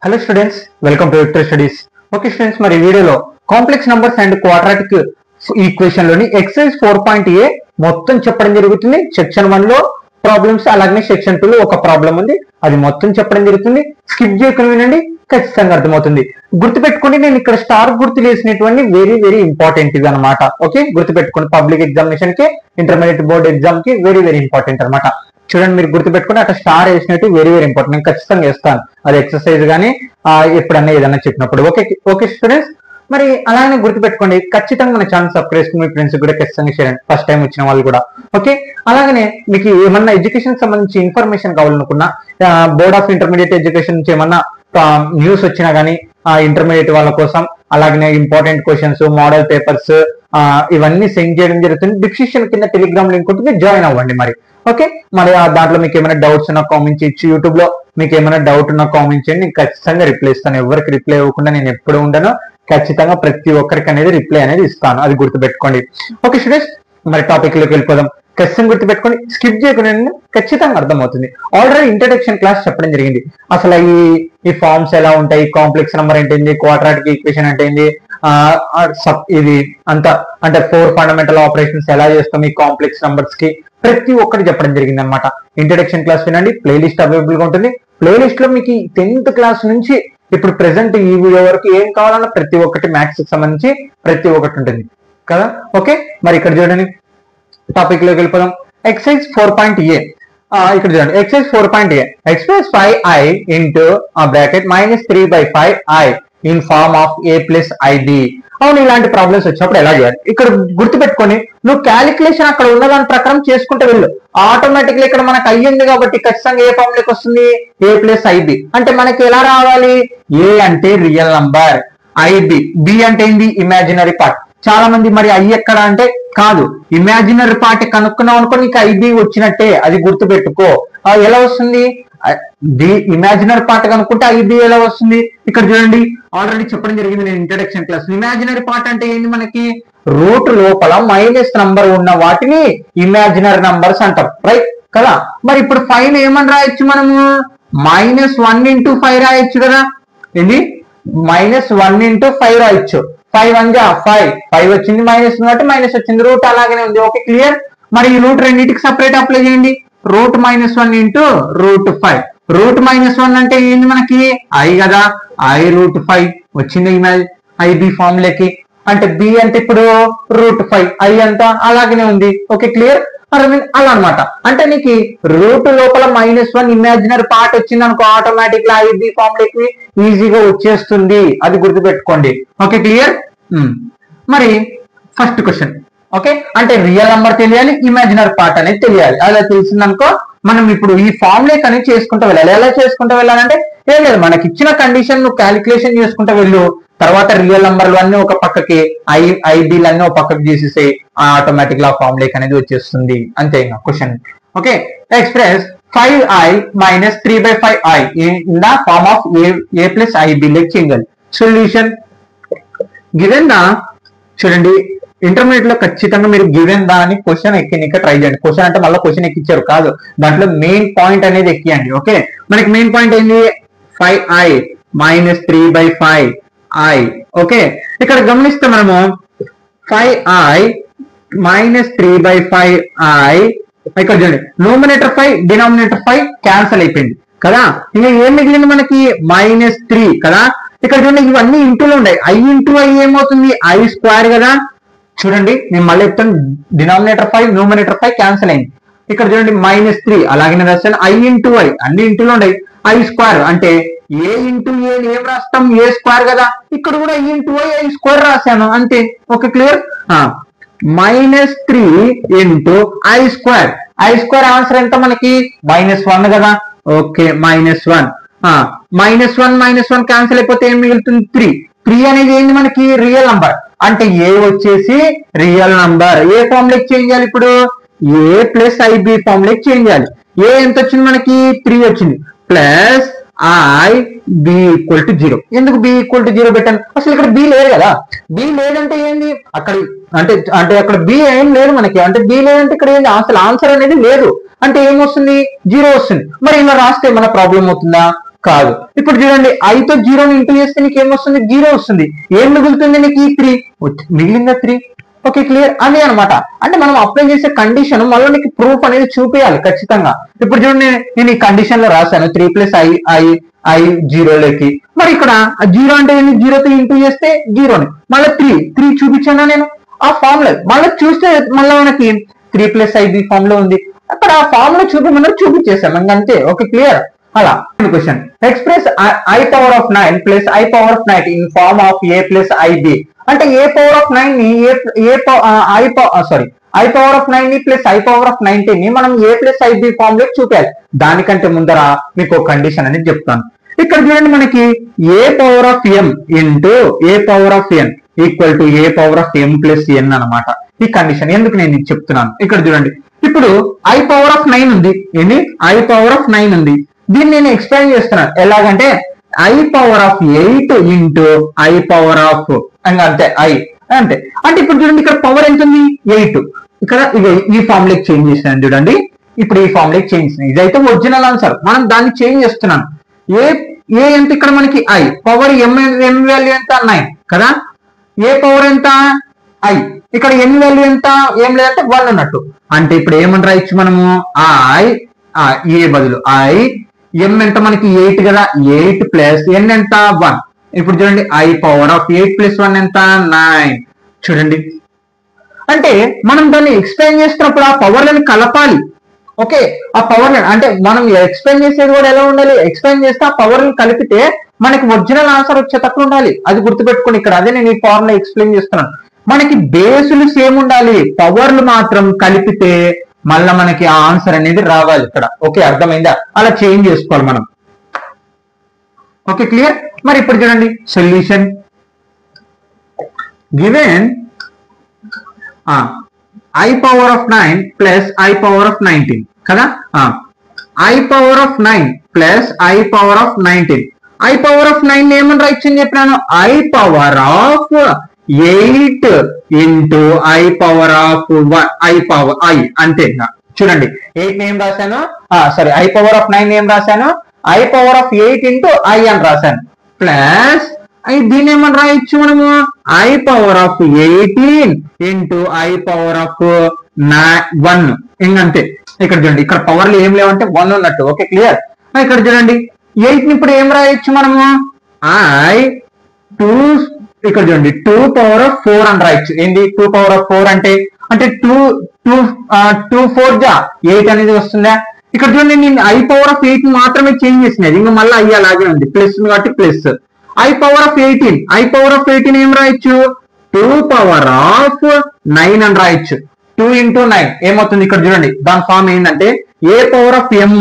Hello students, welcome to Vector Studies. Okay students, మరి వీడియోలో complex numbers and quadratic equation లోని exercise 4.a మొత్తం చెప్పడం జరుగుతుంది. సెక్షన్ 1 లో ప్రాబ్లమ్స్, అలాగే సెక్షన్ 2 లో ఒక ప్రాబ్లం ఉంది, అది మొత్తం చెప్పడం జరుగుతుంది. స్కిప్ చేయకుండా వినండి, ఖచ్చితంగా అర్థమవుతుంది. గుర్తుపెట్టుకోండి, నేను ఇక్కడ స్టార్ గుర్తు వేసినటువంటి వెరీ వెరీ ఇంపార్టెంట్ ఇది అనమాట. ఓకే, గుర్తుపెట్టుకోండి, పబ్లిక్ ఎగ్జామినేషన్ కి, ఇంటర్మీడియట్ బోర్డ్ ఎగ్జామ్ కి వెరీ వెరీ ఇంపార్టెంట్ అనమాట. చూడండి, మీరు గుర్తుపెట్టుకుని అక్కడ స్టార్ వేసినట్టు వెరీ వెరీ ఇంపార్టెంట్. నేను ఖచ్చితంగా వేస్తాను, అది ఎక్సర్సైజ్ కానీ ఎప్పుడన్నా ఏదన్నా చెప్పినప్పుడు. ఓకే ఓకే స్టూడెంట్స్, మరి అలానే గుర్తుపెట్టుకోండి, ఖచ్చితంగా మన ఛానల్ సబ్స్క్రైబ్ చేసుకుని మీ ఫ్రెండ్స్ కూడా ఖచ్చితంగా షేర్ చేయండి, ఫస్ట్ టైం వచ్చిన వాళ్ళు కూడా. ఓకే, అలాగనే మీకు ఏమన్నా ఎడ్యుకేషన్ సంబంధించి ఇన్ఫర్మేషన్ కావాలనుకున్నా, బోర్డ్ ఆఫ్ ఇంటర్మీడియట్ ఎడ్యుకేషన్ నుంచి ఏమన్నా న్యూస్ వచ్చినా కానీ ఇంటర్మీడియట్ వాళ్ళ కోసం, అలాగే ఇంపార్టెంట్ క్వశ్చన్స్, మోడల్ పేపర్స్ ఇవన్నీ సెండ్ చేయడం జరుగుతుంది. డిస్క్రిప్షన్ కింద టెలిగ్రామ్ లింక్ ఉంటుంది, జాయిన్ అవ్వండి. మరి ఓకే, మరి దాంట్లో మీకు ఏమైనా డౌట్స్ ఉన్నా కామెంట్ చేయొచ్చు. యూట్యూబ్ లో మీకు ఏమైనా డౌట్ ఉన్నా కామెంట్ చేయండి, నేను ఖచ్చితంగా రిప్లై ఇస్తాను. ఎవరికి రిప్లై ఇవ్వకుండా నేను ఎప్పుడు ఉండను, ఖచ్చితంగా ప్రతి ఒక్కరికి అనేది రిప్లై అనేది ఇస్తాను, అది గుర్తుపెట్టుకోండి. ఓకే స్టూడెంట్స్, మరి టాపిక్ లోకి వెళ్ళిపోదాం. ఖచ్చితంగా గుర్తుపెట్టుకోండి, స్కిప్ చేయకుండా ఖచ్చితంగా అర్థమవుతుంది. ఆల్రెడీ ఇంట్రడక్షన్ క్లాస్ చెప్పడం జరిగింది. అసలు ఈ ఫార్మ్స్ ఎలా ఉంటాయి, కాంప్లెక్స్ నెంబర్ అంటే ఏంది, క్వాడ్రాటిక్ ఈక్వేషన్ అంటే ఏంది, ఇది అంతా అంటే 4 ఫండమెంటల్ ఆపరేషన్స్ ఎలా చేస్తాం ఈ కాంప్లెక్స్ నంబర్స్ కి, ప్రతి ఒక్కటి చెప్పడం జరిగింది అనమాట. ఇంట్రడక్షన్ క్లాస్ వినండి, ప్లేలిస్ట్ అవైలబుల్ గా ఉంటుంది. ప్లేలిస్ట్ లో మీకు 10th క్లాస్ నుంచి ఇప్పుడు ప్రెసెంట్ ఈ వీడియో వరకు ఏం కావాలన్నా ప్రతి ఒక్కటి మ్యాథ్స్ కి సంబంధించి ప్రతి ఒక్కటి ఉంటుంది కదా. ఓకే, మరి ఇక్కడ చూడండి, టాపిక్ లోకి వెళ్ళిపోదాం. ఎక్సర్సైజ్ 4.a, ఇక్కడ చూడండి, exercise 4.a, express 5i into bracket -3/5i in form of a plus ib. అవును, ఇలాంటి ప్రాబ్లమ్స్ వచ్చినప్పుడు ఎలా చేయాలి ఇక్కడ గుర్తుపెట్టుకొని, నువ్వు క్యాలిక్యులేషన్ అక్కడ ఉన్న దాని ప్రకారం చేసుకుంటూ వెళ్ళు. ఆటోమేటిక్లీ ఇక్కడ మనకు అయ్యింది కాబట్టి ఖచ్చితంగా ఏ ఫార్మ్ లోకి వస్తుంది, a ప్లస్ ib. అంటే మనకి ఎలా రావాలి, a అంటే రియల్ నంబర్, ib b అంటే ఏంది, ఇమాజినరీ పార్ట్. చాలా మంది మరి ఐ ఎక్కడ అంటే కాదు, ఇమాజినరీ పార్ట్ కనుక్కున్నావు అనుకో నీకు ఐబి వచ్చినట్టే, అది గుర్తుపెట్టుకో. ఎలా వస్తుంది, ఇమాజినరీ పార్ట్ కనుక్కుంటే ఐబి ఎలా వస్తుంది. ఇక్కడ చూడండి, ఆల్రెడీ చెప్పడం జరిగింది నేను ఇంట్రడక్షన్ క్లాస్. ఇమాజినరీ పార్ట్ అంటే ఏంది, మనకి రూట్ లోపల మైనస్ నంబర్ ఉన్న వాటిని ఇమాజినరీ నంబర్స్ అంటాం, రైట్ కదా. మరి ఇప్పుడు 5 ఏమని రాయొచ్చు మనము, -1 × 5 రాయొచ్చు కదా. ఇది -1 × 5 రాయొచ్చు. 5 1 జా 5 వచ్చింది, మైనస్ కాబట్టి మైనస్ వచ్చింది, రూట్ అలాగనే ఉంది. Okay clear. మరి ఈ రూట్ రెండింటికి సపరేట్ అప్లై చేయండి. రూట్ -1 × √5. రూట్ -1 అంటే ఏంది మనకి ఐ కదా, i√5 వచ్చింది ఐబి ఫార్మ్ లకి. అంటే బి అంటే ఇప్పుడు √5, ఐ అంతా అలాగనే ఉంది. ఓకే క్లియర్, అలా అనమాట. అంటే నీకు రూట్ లోపల -1 ఇమాజినరీ పార్ట్ వచ్చింది అనుకో, ఆటోమేటిక్ గా ఐబి ఫార్మ్ లకి ఈజీగా వచ్చేస్తుంది, అది గుర్తుపెట్టుకోండి. Okay clear. మరి ఫస్ట్ క్వశ్చన్, ఓకే, అంటే రియల్ నంబర్ తెలియాలి, ఇమాజినరీ పార్ట్ అనేది తెలియాలి. అలా తెలిసిందనుకో మనం ఇప్పుడు ఈ ఫార్ములేట్ అనేది చేసుకుంటూ వెళ్ళాలి. ఎలా చేసుకుంటూ వెళ్ళాలంటే ఏం లేదు, మనకి ఇచ్చిన కండిషన్ నువ్వు క్యాలిక్యులేషన్ చేసుకుంటూ వెళ్ళు. తర్వాత రియల్ నంబర్లు అన్ని ఒక పక్కకి, ఐబీలు అన్ని ఒక పక్కకి తీసేసి ఆటోమేటిక్ గా ఫార్ములేట్ అనేది వచ్చేస్తుంది, అంతే ఇంకా question. Okay, express 5i - 3/5i in the form of a plus ib లెక్ చేయాలి. సొల్యూషన్ గివెన్ దా, చూడండి ఇంటర్మీడియట్ లో ఖచ్చితంగా మీరు గివెన్ దా అని క్వశ్చన్ ఎక్కినిక ట్రై చేయండి. క్వశ్చన్ అంటే మళ్ళీ క్వశ్చన్ ఎక్కించారు కాదు, దాంట్లో మెయిన్ పాయింట్ అనేది ఎక్కియండి. ఓకే, మనకి మెయిన్ పాయింట్ ఏంటి, 5i - 3/5i. ఓకే, ఇక్కడ గమనిస్తే మనము 5i - 3/5i, ఇక్కడ చూడండి న్యూమరేటర్ 5 డినామినేటర్ 5 క్యాన్సిల్ అయిపోయింది కదా. ఇంకా ఏం మిగిలింది మనకి -3 కదా. ఇక్కడ చూడండి, ఇవన్నీ ఇంటూలో ఉన్నాయి, i × i ఏమవుతుంది, i² కదా. చూడండి నేను మళ్ళీ చెప్తాను, డినామినేటర్ 5 న్యూమరేటర్ 5 క్యాన్సిల్ అయింది. ఇక్కడ చూడండి -3 అలాగే రాస్తాను, i × i అన్ని ఇంటూలో ఉన్నాయి, i² అంటే a × a ఏం రాస్తాం, a² కదా. ఇక్కడ కూడా i × i² రాశాను అంతే. Okay clear. -3 × i² ఆన్సర్ ఎంత మనకి -1 కదా. ఓకే -1, -1 క్యాన్సిల్ అయిపోతే ఏం మిగులుతుంది, 3 అనేది ఏంది మనకి రియల్ నంబర్. అంటే ఏ వచ్చేసి రియల్ నంబర్, ఏ ఫార్మ్ లెక్ చేంజ్ చేయాలి ఇప్పుడు, a ప్లస్ ఐబి ఫార్మ్ లెక్ చేంజ్ చేయాలి. ఏ ఎంత వచ్చింది మనకి 3 వచ్చింది, ప్లస్ i b = 0. ఎందుకు b = 0 పెట్టాను, అసలు ఇక్కడ b లేదు కదా. b లేదంటే ఏంది అక్కడ, అంటే అక్కడ b ఏం లేదు మనకి, అంటే b లేదంటే ఇక్కడ ఏంది అసలు ఆన్సర్ అనేది లేదు, అంటే ఏమొస్తుంది 0 వస్తుంది. మరి ఇలా రాస్తే మన ప్రాబ్లం అవుతుందా, కాదు. ఇప్పుడు చూడండి ఐతో జీరోని ఇంటూ చేస్తే నీకు ఏమొస్తుంది, జీరో వస్తుంది. ఏం మిగులుతుంది నీకు, ఈ 3 మిగిలిందా 3. Okay clear. అదే అనమాట. అంటే మనం అప్లై చేసే కండిషన్ మళ్ళీ నీకు ప్రూఫ్ అనేది చూపించాలి ఖచ్చితంగా. ఇప్పుడు చూడండి నేను ఈ కండిషన్ లో రాశాను 3 + i 0లోకి. మరి ఇక్కడ జీరో అంటే జీరోతో ఇంటూ చేస్తే జీరోని, మళ్ళీ 3 చూపించానా నేను ఆ ఫామ్ లో. మళ్ళీ చూస్తే మళ్ళీ మనకి 3 + ib ఫామ్ లో ఉంది. అక్కడ ఆ ఫామ్ లో చూపించేసాం ఇంకంతే. Okay clear. అలా question express i power of 9 plus i power of 9 in form of a plus ib. అంటే a పవర్ ఆఫ్ 9 ని i పవర్ ఆఫ్ 9 ని ప్లస్ i పవర్ ఆఫ్ 19 ని మనం a ప్లస్ ib ఫామ్ లో చూపించాలి. దానికంటే ముందర మీకు ఒక కండిషన్ అనేది చెప్తాను. ఇక్కడ చూడండి మనకి a power of m into a power of n equal to a power of m plus n అనమాట. ఈ కండిషన్ ఎందుకు నేను ఇది చెప్తున్నాను ఇక్కడ చూడండి. ఇప్పుడు i పవర్ ఆఫ్ 9 ఉంది, ఏంటి i పవర్ ఆఫ్ 9 ఉంది. దీన్ని నేను ఎక్స్ప్లెయిన్ చేస్తున్నాను ఎలాగంటే i power of 8 into i power of అంతే i అంతే. అంటే ఇప్పుడు చూడండి ఇక్కడ పవర్ ఎంత ఉంది 8. ఇక్కడ ఈ ఫామ్ లోకి చేంజ్ చేసినాను చూడండి. ఇప్పుడు ఈ ఫామ్ లోకి చేంజ్ చేసిన ఇదైతే ఒరిజినల్ ఆన్సర్. మనం దాన్ని చేంజ్ చేస్తున్నాను. ఏ ఎంత ఇక్కడ మనకి i పవర్ m వాల్యూ ఎంత 9 కదా. ఏ పవర్ ఎంత i, ఇక్కడ n వాల్యూ ఎంత ఏం లేదంటే 1 అన్నట్టు. అంటే ఇప్పుడు ఏమని రాయొచ్చు మనము ఏ బదులు i m ఎంత మనకి 8 కదా, 8 ప్లస్ n ఎంత 1. ఇప్పుడు చూడండి i పవర్ ఆఫ్ 8 ప్లస్ 1 ఎంత 9. చూడండి అంటే మనం దాన్ని ఎక్స్ప్లెయిన్ చేస్తున్నప్పుడు ఆ పవర్లను కలపాలి. ఓకే ఆ పవర్ అంటే మనం ఎక్స్ప్లెయిన్ చేసేది కూడా ఎలా ఉండాలి, ఎక్స్ప్లెయిన్ చేస్తే ఆ పవర్లను కలిపితే మనకి ఒరిజినల్ ఆన్సర్ వచ్చేటట్లు ఉండాలి. అది గుర్తుపెట్టుకోండి. ఇక్కడ అదే నేను ఈ ఫార్ములా ఎక్స్ప్లెయిన్ చేస్తున్నాను. మనకి బేసులు సేమ్ ఉండాలి, పవర్లు మాత్రం కలిపితే మళ్ళా మనకి ఆ ఆన్సర్ అనేది రావాలి ఇక్కడ. ఓకే అర్థమైందా. అలా చేంజ్ చేసుకోవాలి మనం. Okay clear. మరి ఇప్పుడు చూడండి solution given i power of 9 plus i power of 19 కదా. i power of 9 plus i power of 19. i power of 9 ఏమని రాయొచ్చు అని చెప్పినాను, i power of 8 into i power of i అంతే. చూడండి 8 ఏం రాశాను, సారీ i పవర్ ఆఫ్ 9 ఏం రాశాను, i power of 8 into i అని రాశాను. ప్లస్ దీన్ని ఏమని రాయొచ్చు మనము i power of 18 into i power of 1 ఇంకంతే. ఇక్కడ చూడండి ఇక్కడ పవర్లు ఏం లేవంటే 1 ఉన్నట్టు. Okay clear. ఇక్కడ చూడండి 8 ని ఇప్పుడు ఏం రాయొచ్చు మనము ఇక్కడ చూడండి 2 పవర్ ఆఫ్ 4 అని రాయొచ్చు. ఏంది 2 పవర్ ఆఫ్ 4 అంటే 2 4 జా 8 అనేది వస్తుందా. ఇక్కడ చూడండి నేను i పవర్ ఆఫ్ 8 మాత్రమే చేంజ్ చేసినది, ఇంకా మళ్ళీ i అలాగే ఉంది ప్లస్ కాబట్టి ప్లస్. i పవర్ ఆఫ్ 18 ఏం రాయొచ్చు 2 పవర్ ఆఫ్ 9 అని రాయొచ్చు. 2 ఇంటూ 9 ఏమవుతుంది ఇక్కడ చూడండి. దాని ఫామ్ ఏంటంటే a power of m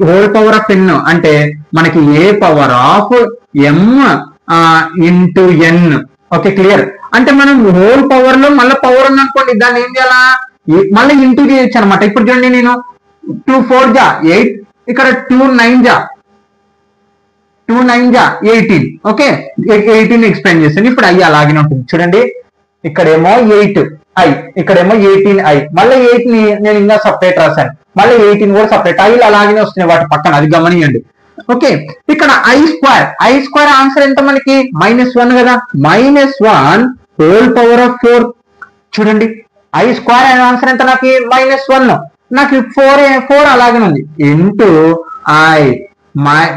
whole power of n అంటే మనకి a power of m into n. Okay clear. అంటే మనం హోల్ పవర్ లో మళ్ళీ పవర్ ఉంది అనుకోండి, దాన్ని ఏం చేయాలా మళ్ళీ ఇంటూ చేయొచ్చు అనమాట. ఇప్పుడు చూడండి నేను 2 4 జా 8, ఇక్కడ 2 9 జా 18. ఓకే 18 ఎక్స్ప్లెయిన్ చేస్తాను. ఇప్పుడు i అలాగే ఉంటుంది చూడండి. ఇక్కడేమో 8 i, ఇక్కడేమో 18 i. మళ్ళీ 8 ని నేను ఇంకా సపరేట్ రాశాను, మళ్ళీ 18 కూడా సపరేట్. i అలాగే వస్తున్నాయి వాటి పక్కన, అది గమనియండి. ఓకే ఇక్కడ i స్క్వేర్ ఆన్సర్ ఎంత మనకి -1 కదా. -1 హోల్ పవర్ ఆఫ్ 4. చూడండి i స్క్వేర్ ఆన్సర్ ఎంత నాకు -1, నాకు 4 అలాగే ఉంది into i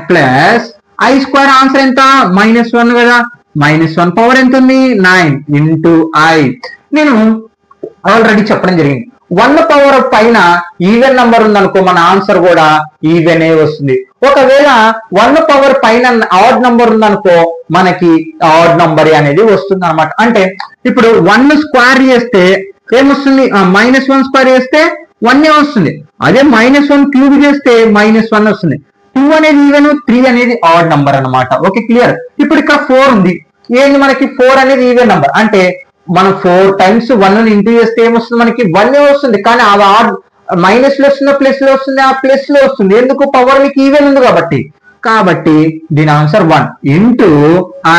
plus i square answer ఎంత -1 కదా. -1 పవర్ ఎంత ఉంది 9 ఇంటూ i. నేను ఆల్రెడీ చెప్పడం జరిగింది 1 పవర్ పైన ఈవెన్ నంబర్ ఉందనుకో మన ఆన్సర్ కూడా ఈవెన్ వస్తుంది. ఒకవేళ 1 పవర్ పైన ఆడ్ నంబర్ ఉందనుకో మనకి ఆడ్ నంబర్ అనేది వస్తుంది అనమాట. అంటే ఇప్పుడు 1 స్క్వేర్ చేస్తే ఏమొస్తుంది, -1 స్క్వేర్ చేస్తే 1 వస్తుంది. అదే -1 క్యూబ్ చేస్తే -1 వస్తుంది. 2 అనేది ఈవెన్, 3 అనేది ఆడ్ నంబర్ అనమాట. Okay clear. ఇప్పుడు ఇక్కడ 4 ఉంది, ఏంది మనకి 4 అనేది ఈవెన్ నంబర్. అంటే మనం 4 టైమ్స్ 1 ఇంటూ చేస్తే ఏమొస్తుంది మనకి 1 వస్తుంది. కానీ అది ఆడ్ మైనస్ లో వస్తుందా ప్లస్ లో వస్తుంది, ఆ ప్లస్ లో వస్తుంది. ఎందుకు పవర్ మీకు ఈవెన్ ఉంది కాబట్టి దీని ఆన్సర్ 1 ఇంటూ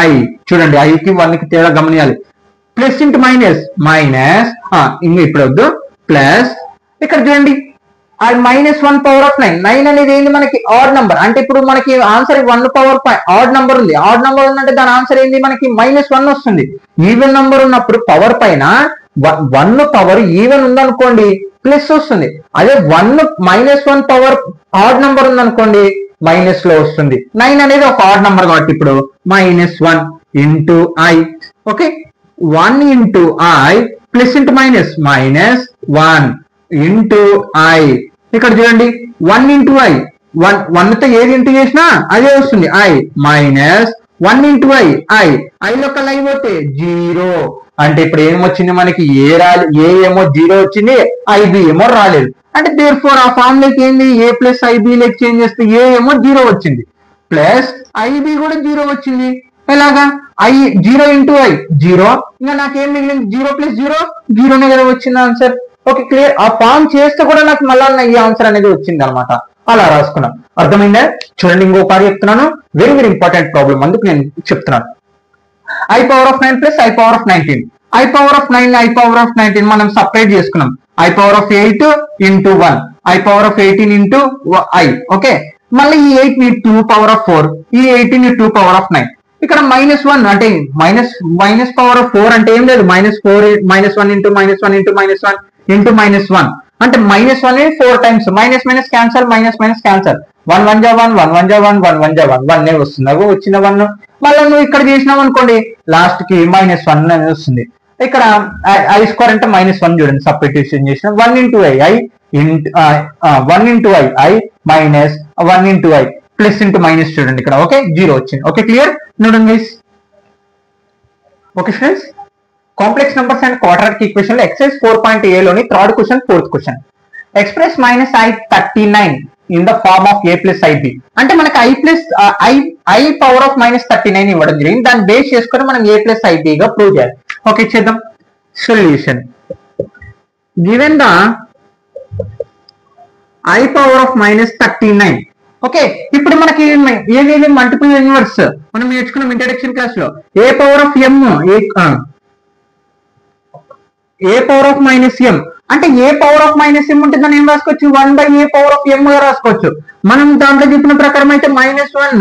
i. చూడండి i కి 1 కి తేడా గమనియాలి. ప్లస్ ఇంటూ మైనస్ ఇంకా ఇప్పుడు వద్దు ప్లస్. ఇక్కడ చూడండి అది -1 పవర్ ఆఫ్ 9. 9 అనేది ఏంది మనకి ఆడ్ నంబర్. అంటే ఇప్పుడు మనకి ఆన్సర్ 1 పవర్ ఆడ్ నంబర్ ఉంది. ఆడ్ నంబర్ ఉందంటే దాని ఆన్సర్ ఏంది మనకి -1 వస్తుంది. ఈవెన్ నంబర్ ఉన్నప్పుడు పవర్ పైన 1 పవర్ ఈవెన్ ఉందనుకోండి ప్లస్ వస్తుంది. అదే -1 పవర్ ఆడ్ నంబర్ ఉందనుకోండి మైనస్ లో వస్తుంది. 9 అనేది ఒక ఆడ్ నంబర్ కాబట్టి ఇప్పుడు -1 into i. Okay, 1 into i plus into minus -1 into i. ఇక్కడ చూడండి 1 ఇంటూ i, 1 తో ఏది ఇంటూ చేసినా అదే వస్తుంది i -1 ఇంటూ i లో కల్లా అయిపోతే 0. అంటే ఇప్పుడు ఏమొచ్చింది మనకి ఏ ఏమో 0 వచ్చింది, ib ఏమో రాలేదు. అంటే దేర్ ఫోర్ ఆ ఫామ్ లోకి ఏంది a ప్లస్ ib లెక్ చేంజ్ చేస్తే a ఏమో 0 వచ్చింది ప్లస్ ib కూడా 0 వచ్చింది. ఎలాగా 0 ఇంటూ i 0, ఇంకా నాకేం మిగిలింది 0 ప్లస్ 0 0నే కదా వచ్చింది ఆన్సర్. Okay clear. ఆ ఫామ్ చేస్తే కూడా నాకు మళ్ళీ ఈ ఆన్సర్ అనేది వచ్చింది అనమాట. అలా రాసుకున్నాం. అర్థమైందా? చూడండి ఇంకొకసారి చెప్తున్నాను, వెరీ వెరీ ఇంపార్టెంట్ ప్రాబ్లం, అందుకు నేను చెప్తున్నాను. i power of 9 plus i power of 19. i power of 9 i power of 19 మనం సపరేట్ చేసుకున్నాం. i power of 8 into 1, i power of 18 into i. Okay, మళ్ళీ ఈ 8 ని 2 పవర్ ఆఫ్ 4, ఈ 18 ని 2 పవర్ ఆఫ్ 9. ఇక్కడ -1 అంటే మైనస్ పవర్ ఆఫ్ 4 అంటే ఏం లేదు, -4 -1 ఇంటూ -1 ఇంటూ -1 ఇంటూ -1 అంటే -1 4 times. Minus cancel, minus cancel. 1 1 జా 1, 1 1 జా 1, 1 1 జా 1, 1 వస్తుంది. అగో వచ్చిన 1. మళ్ళీ నువ్వు ఇక్కడ చేసినావు అనుకోండి లాస్ట్ కి -1 అనేది వస్తుంది. ఇక్కడ i స్క్వేర్ అంటే -1 చూడండి సబ్స్టిట్యూషన్ చేసిన 1 into i 1 into i minus 1 into i plus into minus చూడండి ఇక్కడ. ఓకే, 0 వచ్చింది. Okay clear. చూడండి guys. Okay friends, complex numbers and quadratic equation లో ఎక్సర్సైజ్ 4.a లోని third question, fourth question. Express -i39 in the form of a plus ib. అంటే మనకి i power of -39 ఇవ్వడం జరిగింది. దాన్ని బేస్ చేసుకొని మనం a ప్లస్ ib గా ప్రూవ్ చేయాలి. ఓకే చేద్దాం. Solution given the i power of -39. Okay, ఇప్పుడు మనకి ఏది మల్టిపుల్ ఇన్వర్స్ మనం నేర్చుకున్నాం ఇంట్రడక్షన్ క్లాస్ లో. a power of m, a power of -m అంటే a పవర్ ఆఫ్ -m ఉంటే దాన్ని ఏం రాసుకోవచ్చు, 1/a పవర్ ఆఫ్ m గా రాసుకోవచ్చు. మనం దాంట్లో చెప్పిన ప్రకారం అయితే -1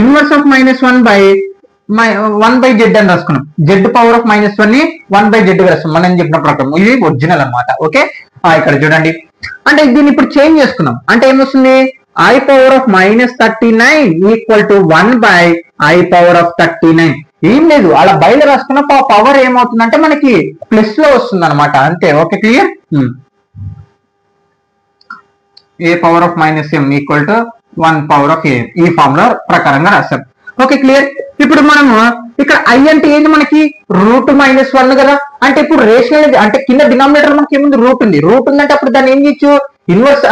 ఇన్వర్స్ ఆఫ్ -1/z అని రాసుకున్నాం. z పవర్ ఆఫ్ -1 ని 1/z గా రాస్తాం మనం చెప్పిన ప్రకారం. ఇది ఒరిజినల్ అన్నమాట. ఓకే, ఇక్కడ చూడండి. అంటే దీన్ని ఇప్పుడు చేంజ్ చేసుకున్నాం. అంటే ఏమొస్తుంది, i power of -39 equal to 1/i power of 39. ఏం లేదు, అలా బయలు రాసుకున్న పవర్ ఏమవుతుందంటే మనకి ప్లస్ లో వస్తుంది అనమాట, అంతే. Okay clear. a power of -m equal to 1 power of a ఈ ఫార్ములా ప్రకారంగా రాస్తాం. Okay clear. ఇప్పుడు మనము ఇక్కడ i అంటే ఏంటి మనకి √-1 కదా. అంటే ఇప్పుడు రేషనల్ అంటే కింద డినామినేటర్ మనకి ఏముంది, రూట్ ఉంది. రూట్ ఉందంటే అప్పుడు దాన్ని ఏం చేయొచ్చు, ఇన్వర్స్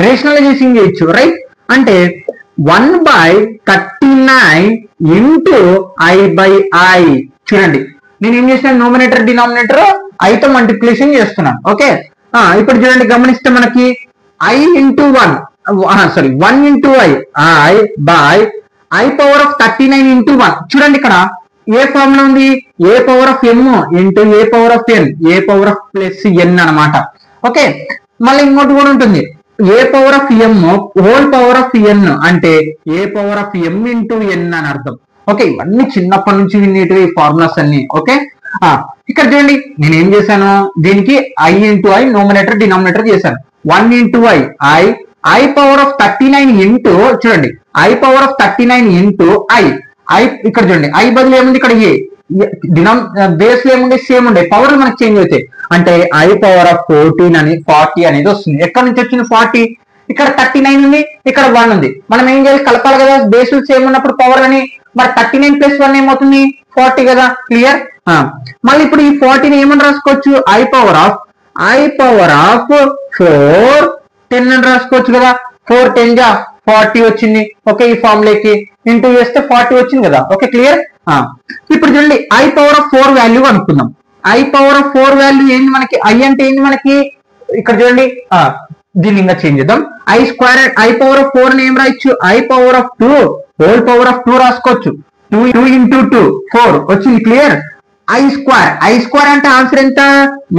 రేషనలైజేషన్ చేయొచ్చు, రైట్. అంటే 1/39 ఇంటూ i/i. చూడండి నేను ఏం చేసిన, నోమినేటర్ డినామినేటర్ i తో మల్టిప్లికేషన్ చేస్తున్నాను. ఓకే, ఇప్పుడు చూడండి గమనిస్తే మనకి i into 1 into i power of 39 into 1. చూడండి ఇక్కడ ఏ ఫార్మ్ లో ఉంది, a power of m into a power of n, a power of plus n అనమాట. ఓకే, మళ్ళీ ఇంకోటి కూడా ఉంటుంది, a power of m whole power of n అంటే a power of m into n అని అర్థం. ఓకే, ఇవన్నీ చిన్నప్పటి నుంచి వినేటివి ఫార్ములాస్ అన్ని. ఓకే, ఇక్కడ చూడండి నేను ఏం చేశాను, దీనికి i into i nominator denominator చేశాను. 1 into i power of 39 into చూడండి i power of 39 into i ఇక్కడ చూడండి i బదులు ఏముంది, ఇక్కడ a బేస్ లో ఏముండే సేమ్ ఉండే, పవర్లు మనకి చేంజ్ అవుతాయి. అంటే i పవర్ ఆఫ్ 40 అనేది వస్తుంది. ఎక్కడి నుంచి వచ్చింది 40, ఇక్కడ 39 ఉంది, ఇక్కడ 1 ఉంది. మనం ఏం చేయాలి, కలపాలి కదా, బేస్ సేమ్ ఉన్నప్పుడు పవర్ అని. మరి 39 + 1 ఏమవుతుంది, 40 కదా. క్లియర్. మళ్ళీ ఇప్పుడు ఈ 40ని ఏమని రాసుకోవచ్చు, i పవర్ ఆఫ్ 4 10 అని రాసుకోవచ్చు కదా. 4 10 జా 40 వచ్చింది. ఓకే, ఈ ఫార్ములాకి ఇంటూ చేస్తే 40 వచ్చింది కదా. Okay clear. ఇప్పుడు చూడండి i పవర్ ఆఫ్ 4 వాల్యూ అనుకుందాం. i పవర్ ఆఫ్ 4 వాల్యూ ఏంది మనకి, i అంటే ఏంది మనకి, ఇక్కడ చూడండి దీన్ని ఇంకా చేంజ్ చేద్దాం. i square i power of 4 ని ఏం రాయొచ్చు, i power of 2 whole power of 2 రాసుకోవచ్చు. 2 ఇంటూ 2 4 వచ్చింది. క్లియర్. ఐ స్క్వేర్ అంటే ఆన్సర్ ఎంత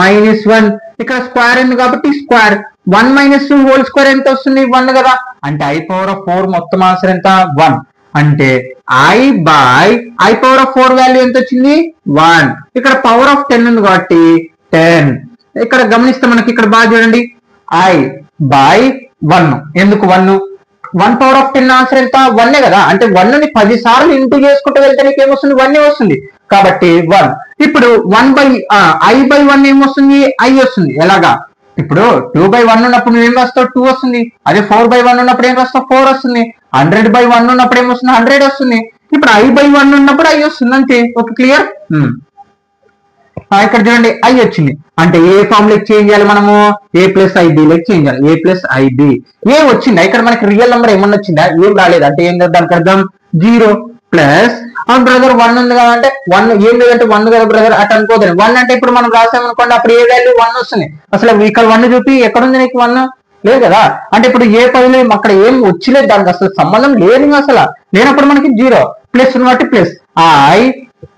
-1. ఇక్కడ స్క్వేర్ ఉంది కాబట్టి స్క్వేర్ 1 - 2 హోల్ స్క్వేర్ ఎంత వస్తుంది 1 కదా. అంటే I/4 మొత్తం ఆన్సర్ ఎంత 1. అంటే I/4 వాల్యూ ఎంత వచ్చింది 1. ఇక్కడ పవర్ ఆఫ్ 10 ఉంది కాబట్టి 10. ఇక్కడ గమనిస్తే మనకి ఇక్కడ బాగా చూడండి I/1 ఎందుకు 1 1/10 ఆన్సర్ ఎంత 1 కదా. అంటే 1 ని 10 సార్లు ఇంటూ చేసుకుంటూ వెళ్తే నీకు ఏమొస్తుంది 1 వస్తుంది కాబట్టి 1. ఇప్పుడు I/1 ఏమొస్తుంది I వస్తుంది. ఎలాగా ఇప్పుడు 2/1 ఉన్నప్పుడు నువ్వు ఏం రాస్తావు 2 వస్తుంది. అదే 4/1 ఉన్నప్పుడు ఏం రాస్తావు 4 వస్తుంది. 100/1 ఉన్నప్పుడు ఏమొస్తుంది 100 వస్తుంది. ఇప్పుడు I/1 ఉన్నప్పుడు I వస్తుంది అంతే. Okay clear. ఇక్కడ చూడండి I వచ్చింది. అంటే ఏ ఫార్ములాకి చేంజ్ చేయాలి మనము A+IB లెక్క చేంజ్ చేయాలి. A+IB ఏ వచ్చింది ఇక్కడ మనకి రియల్ నెంబర్ ఏమన్నా వచ్చిందా ఏం రాలేదు. అంటే ఏం దానికి అర్థం 0 ప్లస్ బ్రదర్ 1 ఉంది కదా అంటే 1 ఏం లేదంటే 1 కదా బ్రదర్ అట్ అనుకోదండి. 1 అంటే ఇప్పుడు మనం రాసామనుకోండి అప్పుడు ఏ వాల్యూ 1 వస్తుంది. అసలు ఇక్కడ 1 చూపి ఎక్కడుంది నీకు 1 లేదు కదా. అంటే ఇప్పుడు ఏ పదిలో అక్కడ ఏం వచ్చిలేదు దానికి అసలు సంబంధం లేదు. అసలు లేనప్పుడు మనకి 0 ప్లస్ ఉన్నట్టు ప్లస్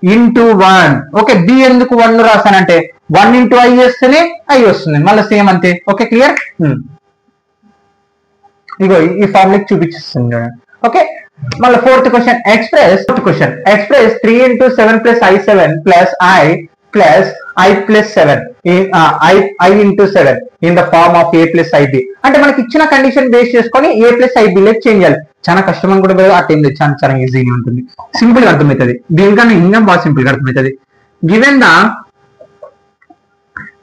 I/1. ఓకే బి ఎందుకు 1 రాసానంటే 1 × I చేస్తేనే I వస్తుంది మళ్ళీ సేమ్ అంతే. Okay clear. ఇగో ఈ ఫార్ములా చూపించేస్తుంది చూడండి. ఓకే మళ్ళీ fourth question express 3 × 7 + I7 + I+7 I × 7 in the form of A+IB. అంటే మనకి ఇచ్చిన కండిషన్ బేస్ చేసుకొని A+IB లెక్క చేంజ్ చేయాలి. చాలా కష్టం అని కూడా ఆ టైం చాలా ఈజీగా ఉంటుంది. సింపుల్ గా అర్థమవుతుంది. దీనికన్నా ఇంకా బాగా సింపుల్ గా అర్థమవుతుంది. Given the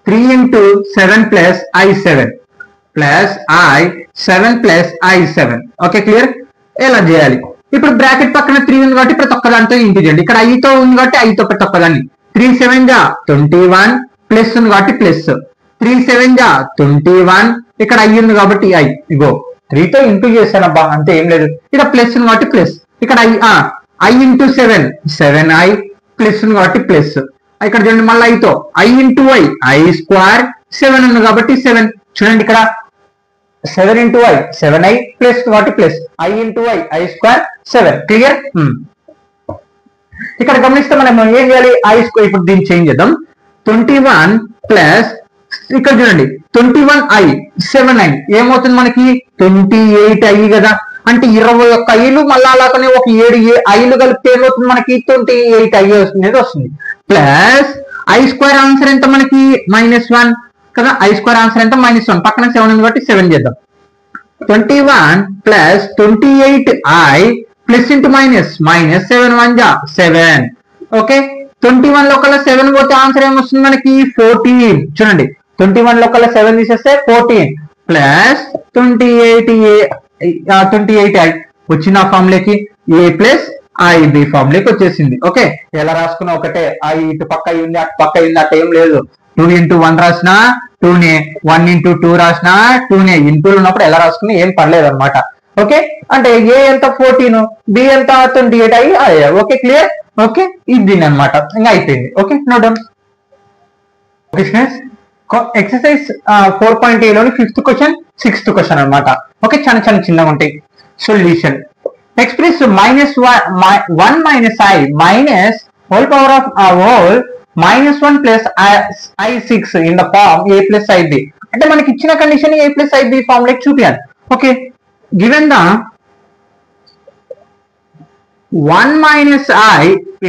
3 × 7 + I7 + I7. Okay clear. ఎలా చేయాలి ఇప్పుడు బ్రాకెట్ పక్కన 3 ఉంది కాబట్టి ప్రతి ఒక్క దాంతో ఇంటూ చేయండి. ఇక్కడ ఐతో ఉంది కాబట్టి ఐతో ప్రతి ఒక్కదాన్ని 3 × 7 = 21 ప్లస్ ఉంది కాబట్టి ప్లస్ 3 × 7 = 21. ఇక్కడ I ఉంది కాబట్టి I ఇగో 3 తో ఇంటూ చేశాను అబ్బా అంతే ఏం లేదు. ఇక్కడ ప్లస్ ఉంది కాబట్టి ప్లస్ ఇక్కడ I × 7 7I ప్లస్ ఉంది కాబట్టి ప్లస్ ఇక్కడ చూడండి మళ్ళీ ఐతో I × I² 7 ఉంది కాబట్టి 7 చూడండి ఇక్కడ 7 × I 7I ప్లస్ కాబట్టి ప్లస్ I × I² 7 క్లియర్. ఇక్కడ గమనిస్తే మనం ఏం చేయాలి I² ఇప్పుడు దీన్ని చేంజ్ చేద్దాం. 21 ప్లస్ ఇక్కడ చూడండి 21I 7I ఏమవుతుంది మనకి 28I కదా. అంటే 21 ఐలు మళ్ళీ అలాగనే ఒక 7 ఐలు కలిపితే ఏమవుతుంది మనకి 28I వస్తుంది. ప్లస్ I² ఆన్సర్ ఎంత మనకి -1 కదా. I² ఆన్సర్ ఎంత -1 పక్కన 7 ఉంది కాబట్టి 7 చేద్దాం. 21 plus 28I plus into minus 7 1 = 7. Okay 21 లో కల్లా 7 పోతే ఆన్సర్ ఏమొస్తుంది మనకి 14. చూడండి 21 లో కల్లా 7 తీసేస్తే 14 ప్లస్ 28I వచ్చిన ఫార్ములాకి A+IB ఫార్ములాకి వచ్చేసింది. ఓకే ఎలా రాసుకున్నా ఒకటే. I ఇటు పక్క ఉంది అటు పక్క ఉంది అటు ఏం లేదు. 2 × 1 రాసినా 2నే 1 × 2 రాసినా 2నే ఇంటూలు ఉన్నప్పుడు ఎలా రాసుకున్నా ఏం పర్లేదు అనమాట. ఓకే అంటే ఏ ఎంత 14 బి ఎంత 28 ఓకే క్లియర్. ఓకే ఇది దీని అనమాట ఇంకా అయిపోయింది. Okay no done. Okay students exercise 4.A లోని 5th క్వశ్చన్ 6th క్వశ్చన్ అనమాట. ఓకే చాలా చిన్నగా ఉంటాయి. Solution express -1 - I minus whole power of whole -1 + I6 in the form A+IB. అంటే మనకి ఇచ్చిన కండిషన్ A+IB ఫార్మ్ లెక్క చూపించాలి. Okay given the 1 - I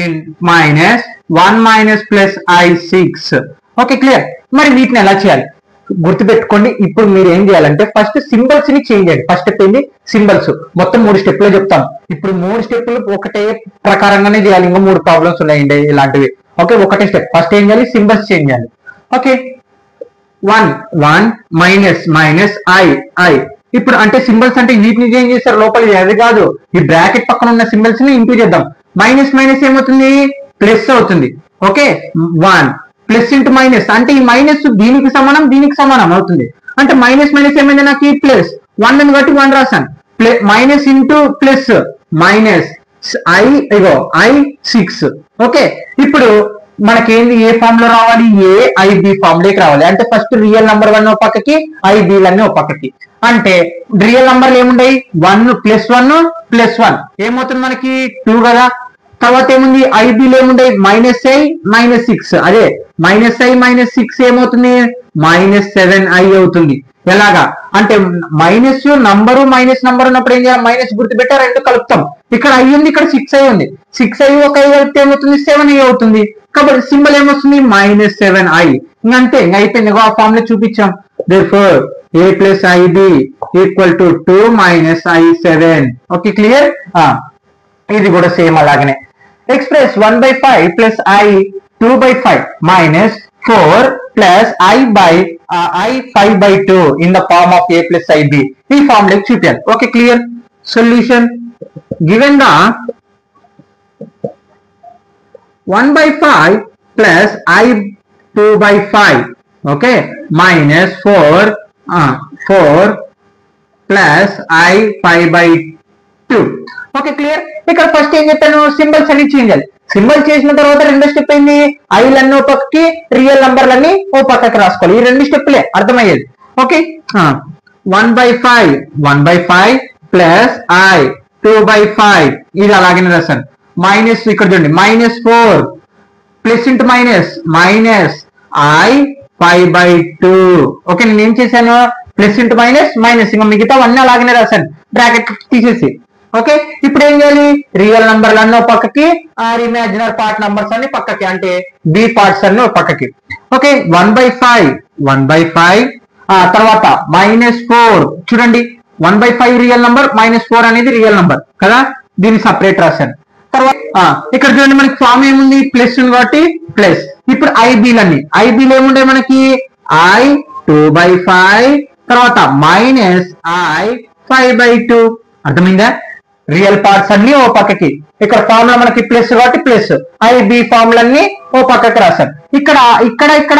in -1 - I6. Okay clear. మరి వీటిని ఎలా చేయాలి గుర్తుపెట్టుకోండి. ఇప్పుడు మీరు ఏం చేయాలంటే ఫస్ట్ సింబల్స్ ని చేంజ్ చేయండి. ఫస్ట్ స్టెప్ ఏంది సింబల్స్. మొత్తం 3 స్టెప్లు చెప్తాను. ఇప్పుడు 3 స్టెప్లు ఒకటే ప్రకారంగానే చేయాలి. ఇంకా 3 ప్రాబ్లమ్స్ ఉన్నాయండి ఇలాంటివి. ఓకే ఒకటే స్టెప్. ఫస్ట్ ఏం చేయాలి సింబల్స్ చేంజ్ చేయాలి. ఓకే 1 -I ఇప్పుడు అంటే సింబల్స్ అంటే వీటిని చేంజ్ చేస్తారు లోపల అది కాదు. ఈ బ్రాకెట్ పక్కన ఉన్న సింబల్స్ ని ఇంటూ చేద్దాం. మైనస్ ఏమవుతుంది ప్లస్ అవుతుంది. ఓకే 1 ప్లస్ ఇంటూ మైనస్ అంటే ఈ మైనస్ దీనికి సమానం అవుతుంది. అంటే మైనస్ ఏమైంది నాకు ప్లస్ 1 ఉంది కాబట్టి 1 రాశాను. Minus into plus minus I6. Okay ఇప్పుడు మనకేంది ఏ ఫామ్ లో రావాలి AIB ఫామ్ లోకి రావాలి. అంటే ఫస్ట్ రియల్ నంబర్ 1 ఒక పక్కకి IB లన్నీ ఒక పక్కకి. అంటే రియల్ నంబర్లు ఏముంటాయి 1 + 1 + 1 ఏమవుతుంది మనకి 2 కదా. తర్వాత ఏముంది ఐబిలో ఏముంటాయి -i -6 అదే -i-6 ఏమవుతుంది -7i అవుతుంది. ఎలాగా అంటే మైనస్ నంబరు మైనస్ నంబర్ ఉన్నప్పుడు ఏం చేయాలి మైనస్ గుర్తు పెట్టా రెండు కలుపుతాం. ఇక్కడ i ఉంది ఇక్కడ 6i ఉంది 6i ఒక i కలిపితే ఏమవుతుంది 7i అవుతుంది. కాబట్టి సింబల్ ఏమొస్తుంది -7i. ఇంకంతే ఇంక అయిపోయింది. ఆ ఫామ్ లో చూపించాం. therefore a plus ib equal to 2 minus i7. Okay clear. ఇది కూడా సేమ్ అలాగనే express 1/5 plus i 2/5 minus 4 plus i 5/2 in the form of a plus ib. ఈ ఫామ్ లో చూపించాలి. Okay clear. Solution given the 1/5 plus i 2/5 okay minus 4 plus i 5/2. Okay clear. ఇక్కడ first ఏం చెప్పాను symbols అన్ని చేంజ్ చేయాలి. Symbol చేసిన తర్వాత రెండో స్టెప్ ఏంది ఐలన్నీ ఓ పక్కకి రియల్ నంబర్లన్నీ ఓ పక్కకి రాసుకోవాలి. ఈ రెండు స్టెప్లే అర్థమయ్యేది. ఓకే 1/5 ప్లస్ i 2/5 ఇది అలాగనే రాశాను. మైనస్ ఇక్కడ చూడండి -4 plus into minus i 5/2. Okay నేను ఏం చేశాను ప్లస్ ఇంటూ మైనస్ ఇంకా మిగతా అన్నీ అలాగనే రాశాను బ్రాకెట్ తీసేసి. ఓకే ఇప్పుడు ఏం చేయాలి రియల్ నంబర్లు అన్నీ పక్కకి ఆర్ ఇమాజినరీ పార్ట్ నంబర్స్ అన్ని పక్కకి అంటే బి పార్ట్స్ అన్ని పక్కకి. ఓకే 1/5 తర్వాత -4 చూడండి 1/5 రియల్ నంబర్ -4 అనేది రియల్ నంబర్ కదా దీన్ని సపరేట్ రాశాను. తర్వాత ఇక్కడ చూడండి మనకి ఫామ్ ఏముంది ప్లస్ ఉంది కాబట్టి ప్లస్. ఇప్పుడు ఐబీలు ఏముండే మనకి i 2/5 తర్వాత -i 5/2. అర్థమైందా రియల్ పార్ట్స్ అన్ని ఓ పక్కకి. ఇక్కడ ఫార్ములా మనకి ప్లస్ కాబట్టి ప్లస్ ఐబి ఫార్ములన్నీ ఓ పక్కకి రాశాను. ఇక్కడ